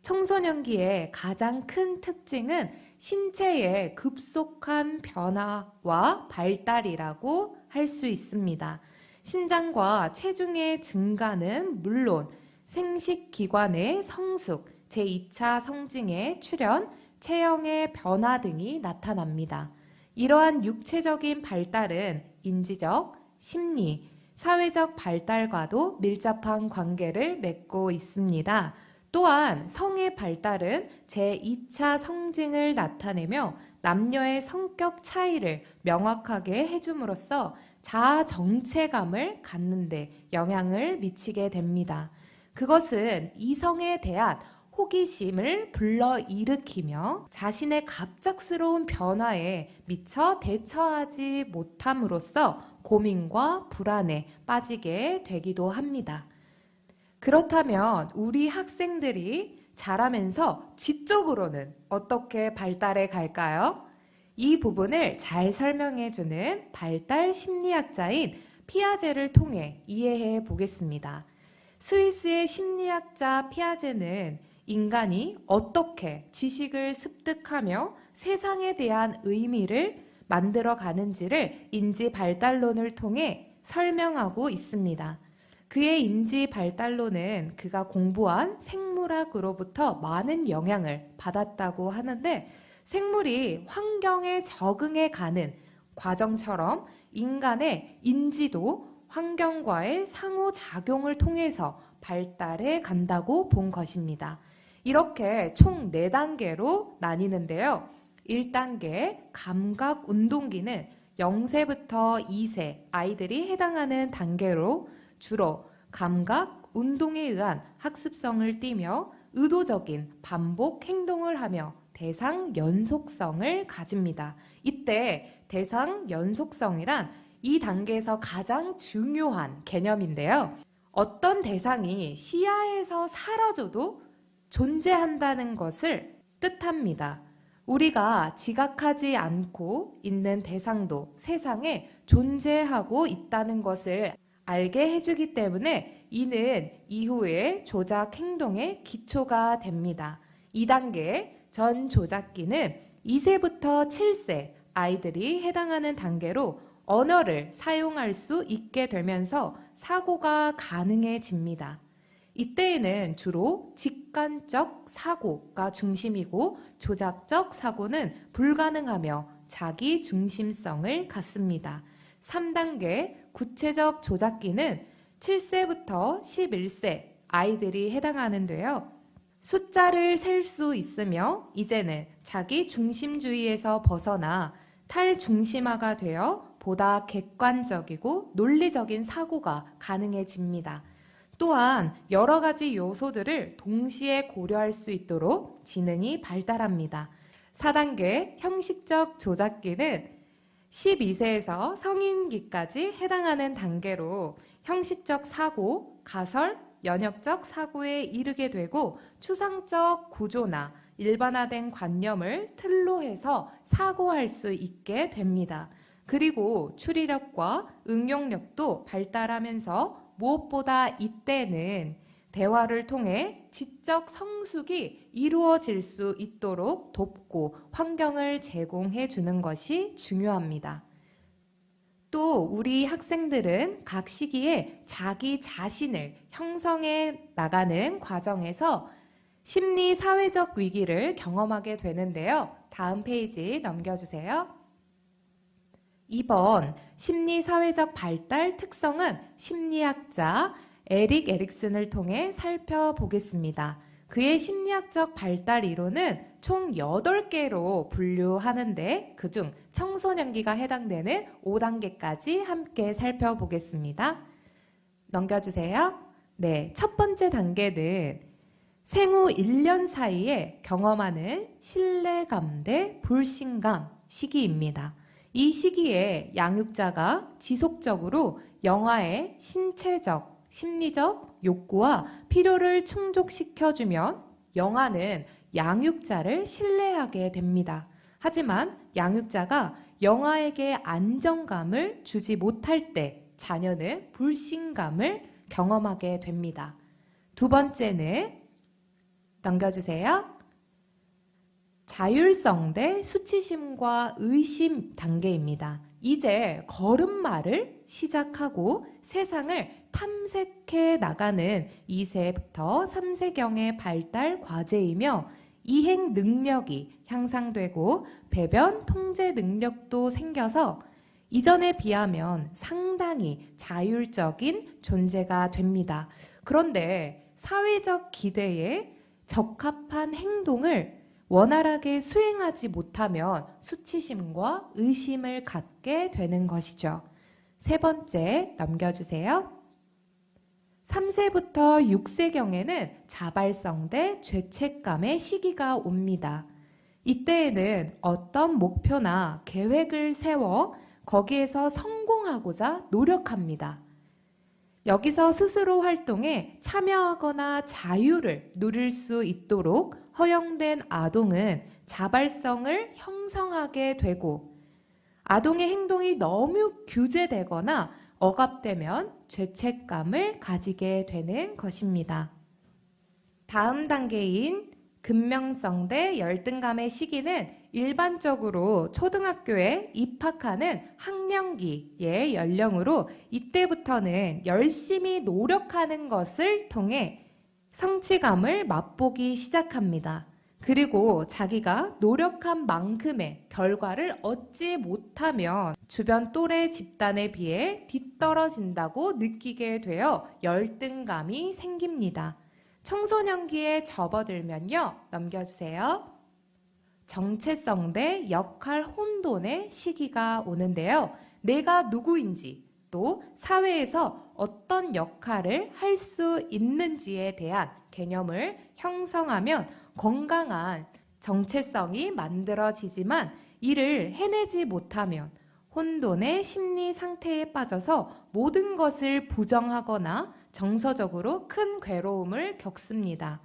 청소년기의 가장 큰 특징은 신체의 급속한 변화와 발달이라고 할 수 있습니다. 신장과 체중의 증가는 물론 생식기관의 성숙, 제2차 성징의 출현, 체형의 변화 등이 나타납니다. 이러한 육체적인 발달은 인지적, 심리, 사회적 발달과도 밀접한 관계를 맺고 있습니다. 또한 성의 발달은 제2차 성징을 나타내며 남녀의 성격 차이를 명확하게 해줌으로써 자아 정체감을 갖는 데 영향을 미치게 됩니다. 그것은 이성에 대한 호기심을 불러일으키며 자신의 갑작스러운 변화에 미처 대처하지 못함으로써 고민과 불안에 빠지게 되기도 합니다. 그렇다면 우리 학생들이 자라면서 지적으로는 어떻게 발달해 갈까요? 이 부분을 잘 설명해주는 발달 심리학자인 피아제를 통해 이해해 보겠습니다. 스위스의 심리학자 피아제는 인간이 어떻게 지식을 습득하며 세상에 대한 의미를 만들어 가는지를 인지 발달론을 통해 설명하고 있습니다. 그의 인지 발달론은 그가 공부한 생물학으로부터 많은 영향을 받았다고 하는데 생물이 환경에 적응해 가는 과정처럼 인간의 인지도 환경과의 상호작용을 통해서 발달해 간다고 본 것입니다. 이렇게 총 4단계로 나뉘는데요. 1단계 감각 운동기는 0세부터 2세 아이들이 해당하는 단계로 주로 감각 운동에 의한 학습성을 띠며 의도적인 반복 행동을 하며 대상 연속성을 가집니다. 이때 대상 연속성이란 이 단계에서 가장 중요한 개념인데요. 어떤 대상이 시야에서 사라져도 존재한다는 것을 뜻합니다. 우리가 지각하지 않고 있는 대상도 세상에 존재하고 있다는 것을 알게 해주기 때문에 이는 이후의 조작 행동의 기초가 됩니다. 2단계 전 조작기는 2세부터 7세 아이들이 해당하는 단계로 언어를 사용할 수 있게 되면서 사고가 가능해집니다. 이때에는 주로 직관적 사고가 중심이고 조작적 사고는 불가능하며 자기 중심성을 갖습니다. 3단계 구체적 조작기는 7세부터 11세 아이들이 해당하는데요. 숫자를 셀 수 있으며 이제는 자기 중심주의에서 벗어나 탈중심화가 되어 보다 객관적이고 논리적인 사고가 가능해집니다. 또한 여러 가지 요소들을 동시에 고려할 수 있도록 지능이 발달합니다. 4단계 형식적 조작기는 12세에서 성인기까지 해당하는 단계로 형식적 사고, 가설, 연역적 사고에 이르게 되고 추상적 구조나 일반화된 관념을 틀로 해서 사고할 수 있게 됩니다. 그리고 추리력과 응용력도 발달하면서 무엇보다 이때는 대화를 통해 지적 성숙이 이루어질 수 있도록 돕고 환경을 제공해 주는 것이 중요합니다. 또 우리 학생들은 각 시기에 자기 자신을 형성해 나가는 과정에서 심리 사회적 위기를 경험하게 되는데요. 다음 페이지 넘겨주세요. 2번 심리 사회적 발달 특성은 심리학자 에릭 에릭슨을 통해 살펴보겠습니다. 그의 심리학적 발달 이론은 총 8개로 분류하는데 그중 청소년기가 해당되는 5단계까지 함께 살펴보겠습니다. 넘겨주세요. 네, 첫 번째 단계는 생후 1년 사이에 경험하는 신뢰감 대 불신감 시기입니다. 이 시기에 양육자가 지속적으로 영아의 신체적, 심리적 욕구와 필요를 충족시켜주면 영아는 양육자를 신뢰하게 됩니다. 하지만 양육자가 영아에게 안정감을 주지 못할 때 자녀는 불신감을 경험하게 됩니다. 두 번째는 넘겨주세요. 자율성 대 수치심과 의심 단계입니다. 이제 걸음마를 시작하고 세상을 탐색해 나가는 2세부터 3세경의 발달 과제이며 이행 능력이 향상되고 배변 통제 능력도 생겨서 이전에 비하면 상당히 자율적인 존재가 됩니다. 그런데 사회적 기대에 적합한 행동을 원활하게 수행하지 못하면 수치심과 의심을 갖게 되는 것이죠. 세 번째 넘겨주세요. 3세부터 6세경에는 자발성 대 죄책감의 시기가 옵니다. 이때에는 어떤 목표나 계획을 세워 거기에서 성공하고자 노력합니다. 여기서 스스로 활동에 참여하거나 자유를 누릴 수 있도록 허용된 아동은 자발성을 형성하게 되고 아동의 행동이 너무 규제되거나 억압되면 죄책감을 가지게 되는 것입니다. 다음 단계인 근명성 대 열등감의 시기는 일반적으로 초등학교에 입학하는 학령기의 연령으로 이때부터는 열심히 노력하는 것을 통해 성취감을 맛보기 시작합니다. 그리고 자기가 노력한 만큼의 결과를 얻지 못하면 주변 또래 집단에 비해 뒤떨어진다고 느끼게 되어 열등감이 생깁니다. 청소년기에 접어들면요. 넘겨주세요. 정체성 대 역할 혼돈의 시기가 오는데요. 내가 누구인지 또 사회에서 어떤 역할을 할 수 있는지에 대한 개념을 형성하면 건강한 정체성이 만들어지지만 이를 해내지 못하면 혼돈의 심리 상태에 빠져서 모든 것을 부정하거나 정서적으로 큰 괴로움을 겪습니다.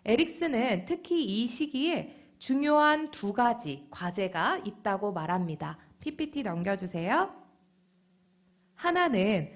에릭슨은 특히 이 시기에 중요한 2가지 과제가 있다고 말합니다. PPT 넘겨주세요. 하나는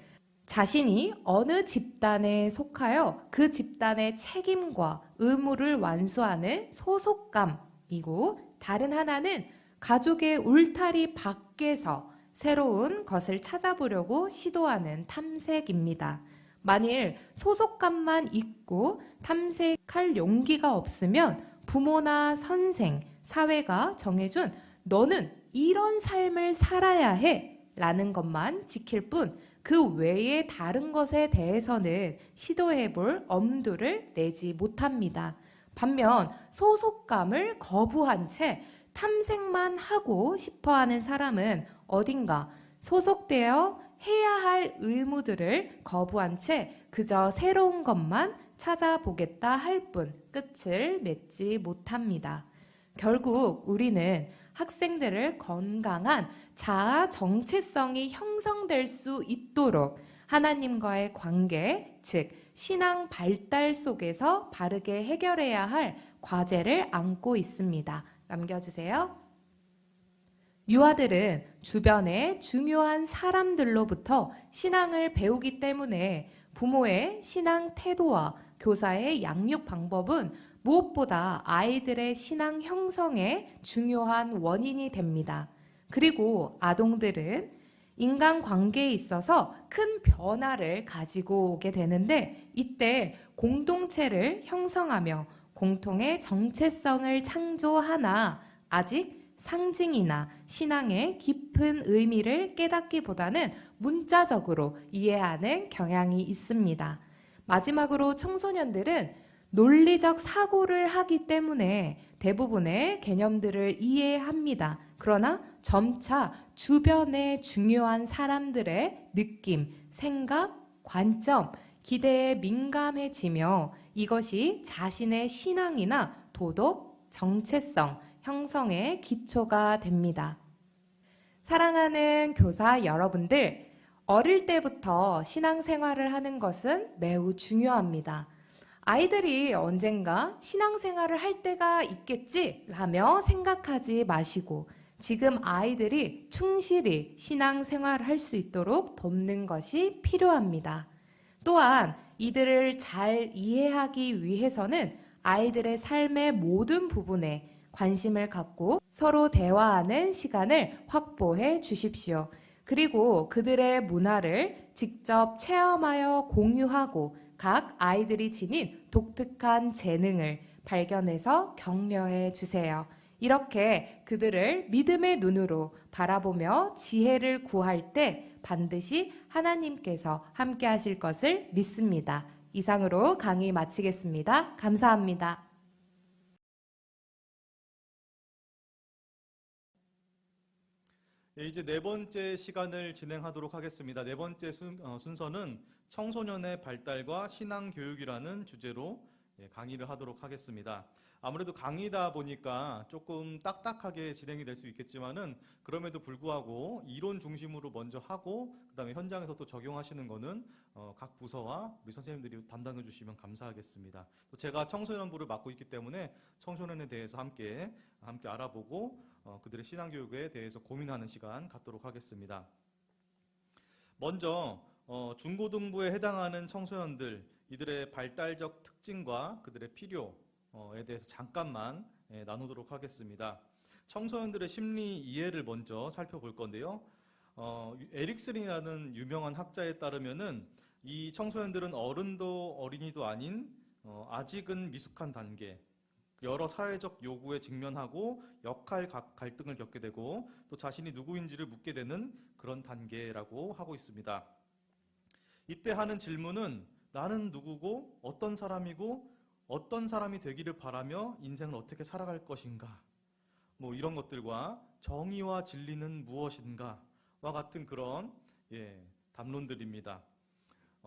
자신이 어느 집단에 속하여 그 집단의 책임과 의무를 완수하는 소속감이고, 다른 하나는 가족의 울타리 밖에서 새로운 것을 찾아보려고 시도하는 탐색입니다. 만일 소속감만 있고 탐색할 용기가 없으면 부모나 선생, 사회가 정해준 너는 이런 삶을 살아야 해 라는 것만 지킬 뿐 그 외의 다른 것에 대해서는 시도해 볼 엄두를 내지 못합니다. 반면 소속감을 거부한 채 탐색만 하고 싶어 하는 사람은 어딘가 소속되어 해야 할 의무들을 거부한 채 그저 새로운 것만 찾아보겠다 할 뿐 끝을 맺지 못합니다. 결국 우리는 학생들을 건강한 자아 정체성이 형성될 수 있도록 하나님과의 관계, 즉 신앙 발달 속에서 바르게 해결해야 할 과제를 안고 있습니다. 남겨주세요. 유아들은 주변의 중요한 사람들로부터 신앙을 배우기 때문에 부모의 신앙 태도와 교사의 양육 방법은 무엇보다 아이들의 신앙 형성에 중요한 원인이 됩니다. 그리고 아동들은 인간관계에 있어서 큰 변화를 가지고 오게 되는데, 이때 공동체를 형성하며 공통의 정체성을 창조하나 아직 상징이나 신앙의 깊은 의미를 깨닫기보다는 문자적으로 이해하는 경향이 있습니다. 마지막으로 청소년들은 논리적 사고를 하기 때문에 대부분의 개념들을 이해합니다. 그러나 점차 주변의 중요한 사람들의 느낌, 생각, 관점, 기대에 민감해지며 이것이 자신의 신앙이나 도덕, 정체성, 형성의 기초가 됩니다. 사랑하는 교사 여러분들, 어릴 때부터 신앙생활을 하는 것은 매우 중요합니다. 아이들이 언젠가 신앙생활을 할 때가 있겠지 라며 생각하지 마시고 지금 아이들이 충실히 신앙생활을 할 수 있도록 돕는 것이 필요합니다. 또한 이들을 잘 이해하기 위해서는 아이들의 삶의 모든 부분에 관심을 갖고 서로 대화하는 시간을 확보해 주십시오. 그리고 그들의 문화를 직접 체험하여 공유하고 각 아이들이 지닌 독특한 재능을 발견해서 격려해 주세요. 이렇게 그들을 믿음의 눈으로 바라보며 지혜를 구할 때 반드시 하나님께서 함께 하실 것을 믿습니다. 이상으로 강의 마치겠습니다. 감사합니다.
예, 이제 4번째 시간을 진행하도록 하겠습니다. 4번째 순서는 청소년의 발달과 신앙 교육이라는 주제로 강의를 하도록 하겠습니다. 아무래도 강의다 보니까 조금 딱딱하게 진행이 될 수 있겠지만은 그럼에도 불구하고 이론 중심으로 먼저 하고 그다음에 현장에서 또 적용하시는 거는 각 부서와 우리 선생님들이 담당해 주시면 감사하겠습니다. 또 제가 청소년부를 맡고 있기 때문에 청소년에 대해서 함께 알아보고 그들의 신앙교육에 대해서 고민하는 시간 갖도록 하겠습니다. 먼저 중고등부에 해당하는 청소년들, 이들의 발달적 특징과 그들의 필요에 대해서 잠깐만 나누도록 하겠습니다. 청소년들의 심리 이해를 먼저 살펴볼 건데요. 에릭슨이라는 유명한 학자에 따르면은 이 청소년들은 어른도 어린이도 아닌 아직은 미숙한 단계, 여러 사회적 요구에 직면하고 역할 갈등을 겪게 되고 또 자신이 누구인지를 묻게 되는 그런 단계라고 하고 있습니다. 이때 하는 질문은 나는 누구고 어떤 사람이고 어떤 사람이 되기를 바라며 인생을 어떻게 살아갈 것인가, 뭐 이런 것들과 정의와 진리는 무엇인가와 같은 그런 담론들입니다.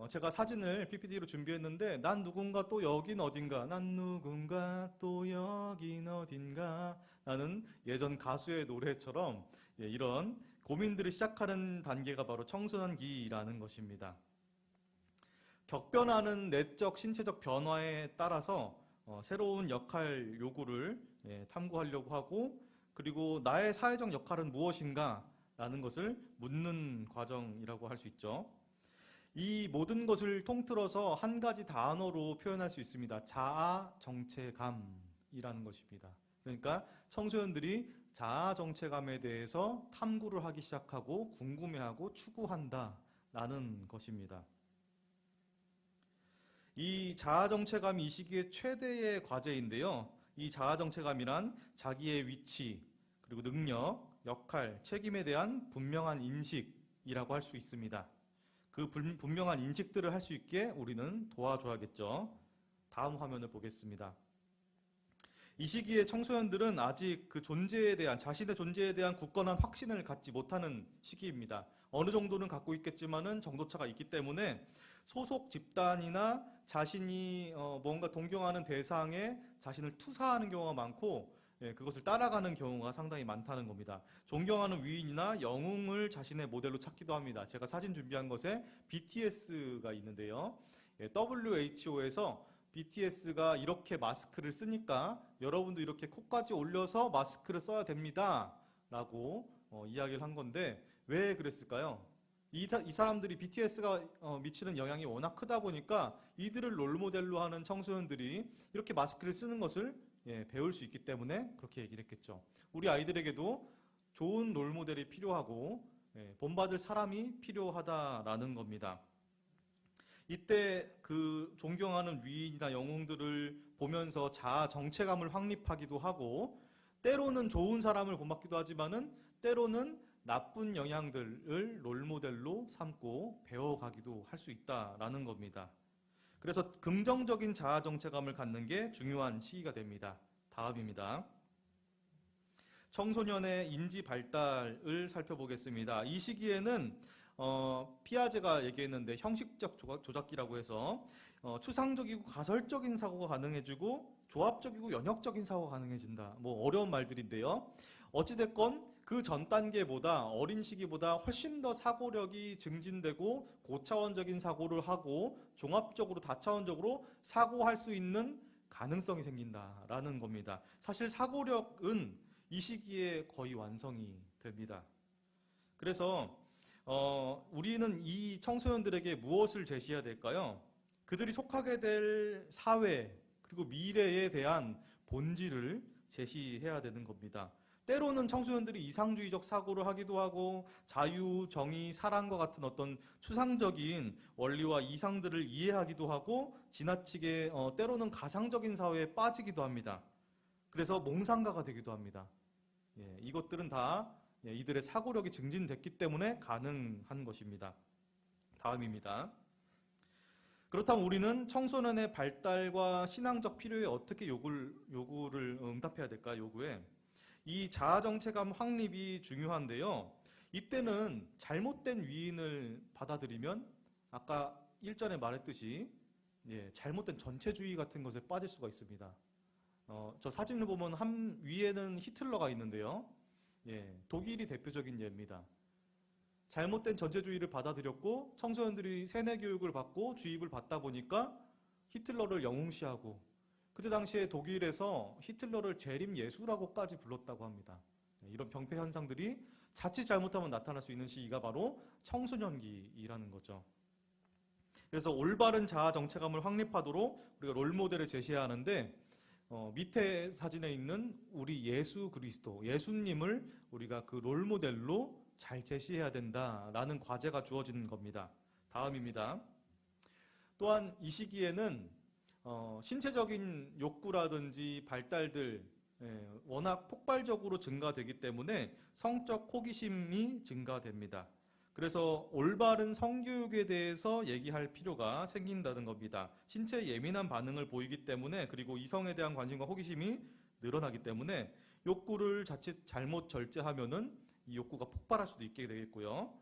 제가 사진을 PPT로 준비했는데 난 누군가 또 여긴 어딘가 난 누군가 또 여긴 어딘가 라는 예전 가수의 노래처럼 이런 고민들을 시작하는 단계가 바로 청소년기라는 것입니다. 격변하는 내적 신체적 변화에 따라서 새로운 역할 요구를 탐구하려고 하고 그리고 나의 사회적 역할은 무엇인가 라는 것을 묻는 과정이라고 할 수 있죠. 이 모든 것을 통틀어서 한 가지 단어로 표현할 수 있습니다. 자아 정체감이라는 것입니다. 그러니까 청소년들이 자아 정체감에 대해서 탐구를 하기 시작하고 궁금해하고 추구한다라는 것입니다. 이 자아 정체감이 이 시기의 최대의 과제인데요. 이 자아 정체감이란 자기의 위치, 그리고 능력, 역할, 책임에 대한 분명한 인식이라고 할 수 있습니다. 그 분명한 인식들을 할 수 있게 우리는 도와줘야겠죠. 다음 화면을 보겠습니다. 이 시기에 청소년들은 아직 그 존재에 대한, 자신의 존재에 대한 굳건한 확신을 갖지 못하는 시기입니다. 어느 정도는 갖고 있겠지만은 정도차가 있기 때문에 소속 집단이나 자신이 뭔가 동경하는 대상에 자신을 투사하는 경우가 많고 그것을 따라가는 경우가 상당히 많다는 겁니다. 존경하는 위인이나 영웅을 자신의 모델로 찾기도 합니다. 제가 사진 준비한 것에 BTS가 있는데요. WHO에서 BTS가 이렇게 마스크를 쓰니까 여러분도 이렇게 코까지 올려서 마스크를 써야 됩니다. 라고 이야기를 한 건데 왜 그랬을까요? 이 사람들이 BTS가 미치는 영향이 워낙 크다 보니까 이들을 롤모델로 하는 청소년들이 이렇게 마스크를 쓰는 것을 배울 수 있기 때문에 그렇게 얘기를 했겠죠. 우리 아이들에게도 좋은 롤모델이 필요하고 본받을 사람이 필요하다라는 겁니다. 이때 그 존경하는 위인이나 영웅들을 보면서 자아 정체감을 확립하기도 하고 때로는 좋은 사람을 본받기도 하지만은 때로는 나쁜 영향들을 롤모델로 삼고 배워가기도 할 수 있다라는 겁니다. 그래서 긍정적인 자아 정체감을 갖는 게 중요한 시기가 됩니다. 다음입니다. 청소년의 인지 발달을 살펴보겠습니다. 이 시기에는 피아제가 얘기했는데 형식적 조작기라고 해서 추상적이고 가설적인 사고가 가능해지고 조합적이고 연역적인 사고가 가능해진다. 뭐 어려운 말들인데요. 어찌됐건 그 전 단계보다 어린 시기보다 훨씬 더 사고력이 증진되고 고차원적인 사고를 하고 종합적으로 다차원적으로 사고할 수 있는 가능성이 생긴다라는 겁니다. 사실 사고력은 이 시기에 거의 완성이 됩니다. 그래서 우리는 이 청소년들에게 무엇을 제시해야 될까요? 그들이 속하게 될 사회 그리고 미래에 대한 본질을 제시해야 되는 겁니다. 때로는 청소년들이 이상주의적 사고를 하기도 하고 자유, 정의, 사랑과 같은 어떤 추상적인 원리와 이상들을 이해하기도 하고 지나치게 때로는 가상적인 사회에 빠지기도 합니다. 그래서 몽상가가 되기도 합니다. 이것들은 다 이들의 사고력이 증진됐기 때문에 가능한 것입니다. 다음입니다. 그렇다면 우리는 청소년의 발달과 신앙적 필요에 어떻게 요구를 응답해야 될까? 요구에 이 자아정체감 확립이 중요한데요. 이때는 잘못된 위인을 받아들이면 아까 1전에 말했듯이 잘못된 전체주의 같은 것에 빠질 수가 있습니다. 저 사진을 보면 위에는 히틀러가 있는데요. 독일이 대표적인 예입니다. 잘못된 전체주의를 받아들였고 청소년들이 세뇌 교육을 받고 주입을 받다 보니까 히틀러를 영웅시하고 그때 당시에 독일에서 히틀러를 재림 예수라고까지 불렀다고 합니다. 이런 병폐 현상들이 자칫 잘못하면 나타날 수 있는 시기가 바로 청소년기라는 거죠. 그래서 올바른 자아 정체감을 확립하도록 우리가 롤모델을 제시해야 하는데 밑에 사진에 있는 우리 예수 그리스도, 예수님을 우리가 그 롤모델로 잘 제시해야 된다라는 과제가 주어지는 겁니다. 다음입니다. 또한 이 시기에는 신체적인 욕구라든지 발달들 워낙 폭발적으로 증가되기 때문에 성적 호기심이 증가됩니다. 그래서 올바른 성교육에 대해서 얘기할 필요가 생긴다는 겁니다. 신체에 예민한 반응을 보이기 때문에 그리고 이성에 대한 관심과 호기심이 늘어나기 때문에 욕구를 자칫 잘못 절제하면은 이 욕구가 폭발할 수도 있게 되겠고요.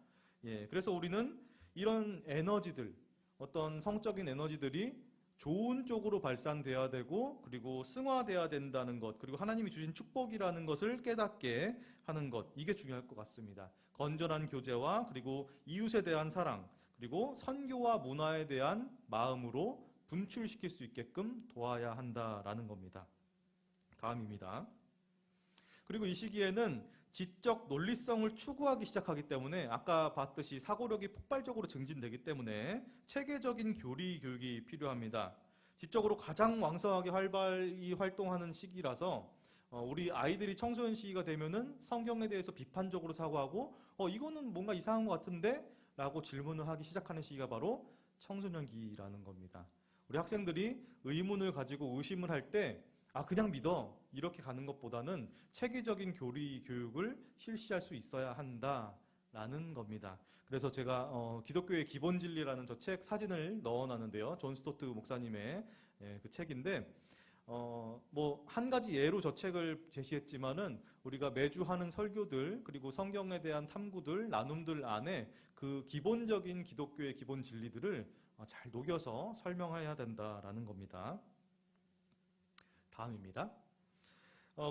그래서 우리는 이런 에너지들, 어떤 성적인 에너지들이 좋은 쪽으로 발산돼야 되고 그리고 승화돼야 된다는 것, 그리고 하나님이 주신 축복이라는 것을 깨닫게 하는 것, 이게 중요할 것 같습니다. 건전한 교제와 그리고 이웃에 대한 사랑, 그리고 선교와 문화에 대한 마음으로 분출시킬 수 있게끔 도와야 한다라는 겁니다. 다음입니다. 그리고 이 시기에는 지적 논리성을 추구하기 시작하기 때문에 아까 봤듯이 사고력이 폭발적으로 증진되기 때문에 체계적인 교리 교육이 필요합니다. 지적으로 가장 왕성하게 활발히 활동하는 시기라서 우리 아이들이 청소년 시기가 되면은 성경에 대해서 비판적으로 사고하고 이거는 뭔가 이상한 것 같은데? 라고 질문을 하기 시작하는 시기가 바로 청소년기라는 겁니다. 우리 학생들이 의문을 가지고 의심을 할 때 그냥 믿어 이렇게 가는 것보다는 체계적인 교리 교육을 실시할 수 있어야 한다라는 겁니다. 그래서 제가 기독교의 기본 진리라는 저 책 사진을 넣어놨는데요. 존 스토트 목사님의 그 책인데 뭐 한 가지 예로 저 책을 제시했지만은 우리가 매주 하는 설교들 그리고 성경에 대한 탐구들 나눔들 안에 그 기본적인 기독교의 기본 진리들을 잘 녹여서 설명해야 된다라는 겁니다. 다음입니다.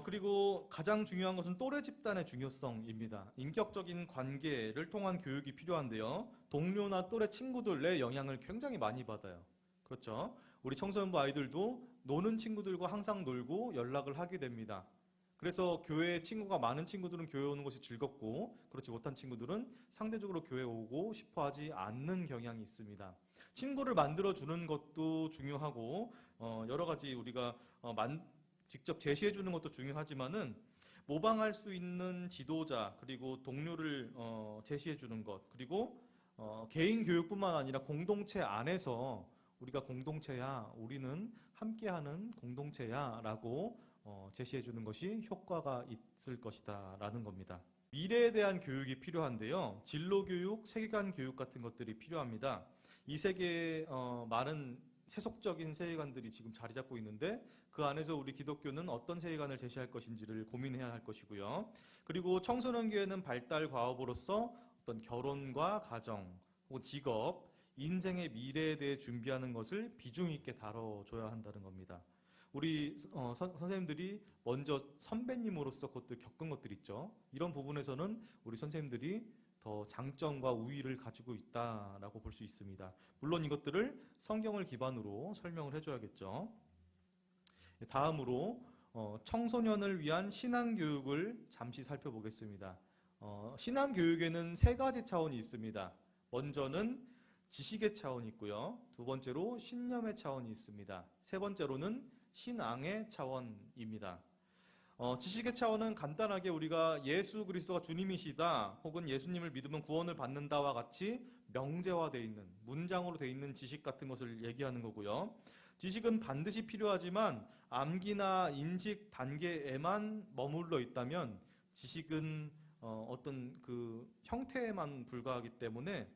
그리고 가장 중요한 것은 또래 집단의 중요성입니다. 인격적인 관계를 통한 교육이 필요한데요. 동료나 또래 친구들의 영향을 굉장히 많이 받아요. 그렇죠? 우리 청소년부 아이들도 노는 친구들과 항상 놀고 연락을 하게 됩니다. 그래서 교회에 친구가 많은 친구들은 교회 오는 것이 즐겁고 그렇지 못한 친구들은 상대적으로 교회 오고 싶어 하지 않는 경향이 있습니다. 친구를 만들어주는 것도 중요하고 여러 가지 우리가 직접 제시해 주는 것도 중요하지만은 모방할 수 있는 지도자 그리고 동료를 제시해 주는 것 그리고 개인 교육뿐만 아니라 공동체 안에서 우리가 공동체야 우리는 함께하는 공동체야 라고 제시해 주는 것이 효과가 있을 것이다 라는 겁니다. 미래에 대한 교육이 필요한데요. 진로교육, 세계관 교육 같은 것들이 필요합니다. 이 세계에 많은 세속적인 세계관들이 지금 자리 잡고 있는데 그 안에서 우리 기독교는 어떤 세계관을 제시할 것인지를 고민해야 할 것이고요. 그리고 청소년기에는 발달 과업으로서 어떤 결혼과 가정 혹은 직업, 인생의 미래에 대해 준비하는 것을 비중 있게 다뤄줘야 한다는 겁니다. 우리 선생님들이 먼저 선배님으로서 그것들 겪은 것들 있죠. 이런 부분에서는 우리 선생님들이 더 장점과 우위를 가지고 있다라고 볼 수 있습니다. 물론 이것들을 성경을 기반으로 설명을 해줘야겠죠. 다음으로 청소년을 위한 신앙교육을 잠시 살펴보겠습니다. 신앙교육에는 세 가지 차원이 있습니다. 먼저는 지식의 차원이 있고요. 두 번째로 신념의 차원이 있습니다. 세 번째로는 신앙의 차원입니다. 지식의 차원은 간단하게 우리가 예수 그리스도가 주님이시다 혹은 예수님을 믿으면 구원을 받는다와 같이 명제화되어 있는 문장으로 되어 있는 지식 같은 것을 얘기하는 거고요. 지식은 반드시 필요하지만 암기나 인식 단계에만 머물러 있다면 지식은 어떤 그 형태에만 불과하기 때문에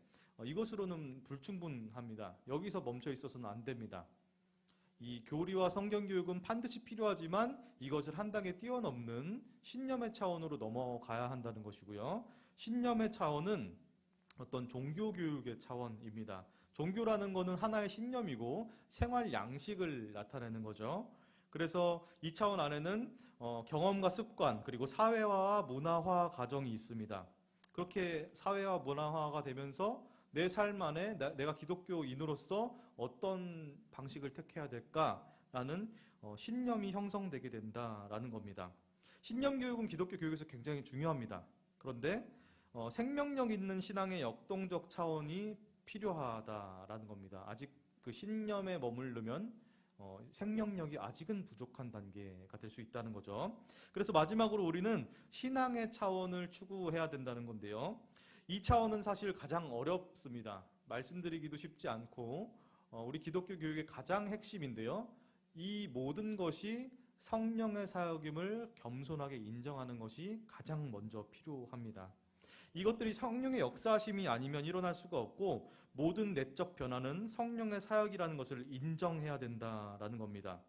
이것으로는 불충분합니다. 여기서 멈춰 있어서는 안 됩니다. 이 교리와 성경 교육은 반드시 필요하지만 이것을 한 단계 뛰어넘는 신념의 차원으로 넘어가야 한다는 것이고요. 신념의 차원은 어떤 종교 교육의 차원입니다. 종교라는 것은 하나의 신념이고 생활 양식을 나타내는 거죠. 그래서 이 차원 안에는 경험과 습관 그리고 사회화와 문화화 과정이 있습니다. 그렇게 사회화 문화화가 되면서 내 삶 안에 내가 기독교인으로서 어떤 방식을 택해야 될까라는 신념이 형성되게 된다라는 겁니다. 신념 교육은 기독교 교육에서 굉장히 중요합니다. 그런데 생명력 있는 신앙의 역동적 차원이 필요하다라는 겁니다. 아직 그 신념에 머무르면 생명력이 아직은 부족한 단계가 될 수 있다는 거죠. 그래서 마지막으로 우리는 신앙의 차원을 추구해야 된다는 건데요. 이 차원은 사실 가장 어렵습니다. 말씀드리기도 쉽지 않고 우리 기독교 교육의 가장 핵심인데요. 이 모든 것이 성령의 사역임을 겸손하게 인정하는 것이 가장 먼저 필요합니다. 이것들이 성령의 역사하심이 아니면 일어날 수가 없고 모든 내적 변화는 성령의 사역이라는 것을 인정해야 된다라는 겁니다.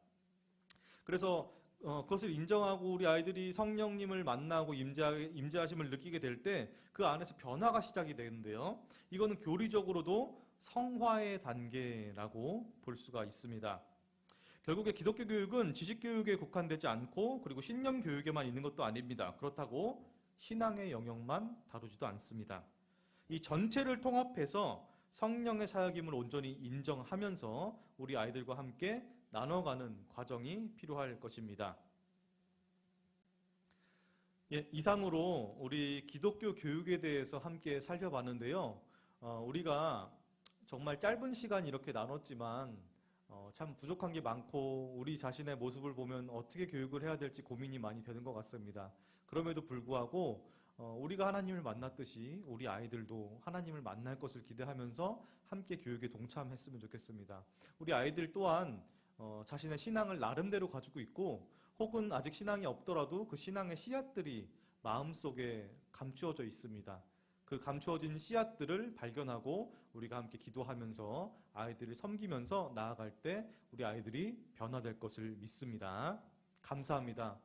그래서 그것을 인정하고 우리 아이들이 성령님을 만나고 임재하심을 느끼게 될 때 그 안에서 변화가 시작이 되는데요. 이거는 교리적으로도 성화의 단계라고 볼 수가 있습니다. 결국에 기독교 교육은 지식 교육에 국한되지 않고 그리고 신념 교육에만 있는 것도 아닙니다. 그렇다고 신앙의 영역만 다루지도 않습니다. 이 전체를 통합해서 성령의 사역임을 온전히 인정하면서 우리 아이들과 함께 나눠가는 과정이 필요할 것입니다. 예, 이상으로 우리 기독교 교육에 대해서 함께 살펴봤는데요. 우리가 정말 짧은 시간 이렇게 나눴지만 참 부족한 게 많고 우리 자신의 모습을 보면 어떻게 교육을 해야 될지 고민이 많이 되는 것 같습니다. 그럼에도 불구하고 우리가 하나님을 만났듯이 우리 아이들도 하나님을 만날 것을 기대하면서 함께 교육에 동참했으면 좋겠습니다. 우리 아이들 또한 자신의 신앙을 나름대로 가지고 있고 혹은 아직 신앙이 없더라도 그 신앙의 씨앗들이 마음속에 감추어져 있습니다. 그 감추어진 씨앗들을 발견하고 우리가 함께 기도하면서 아이들을 섬기면서 나아갈 때 우리 아이들이 변화될 것을 믿습니다. 감사합니다.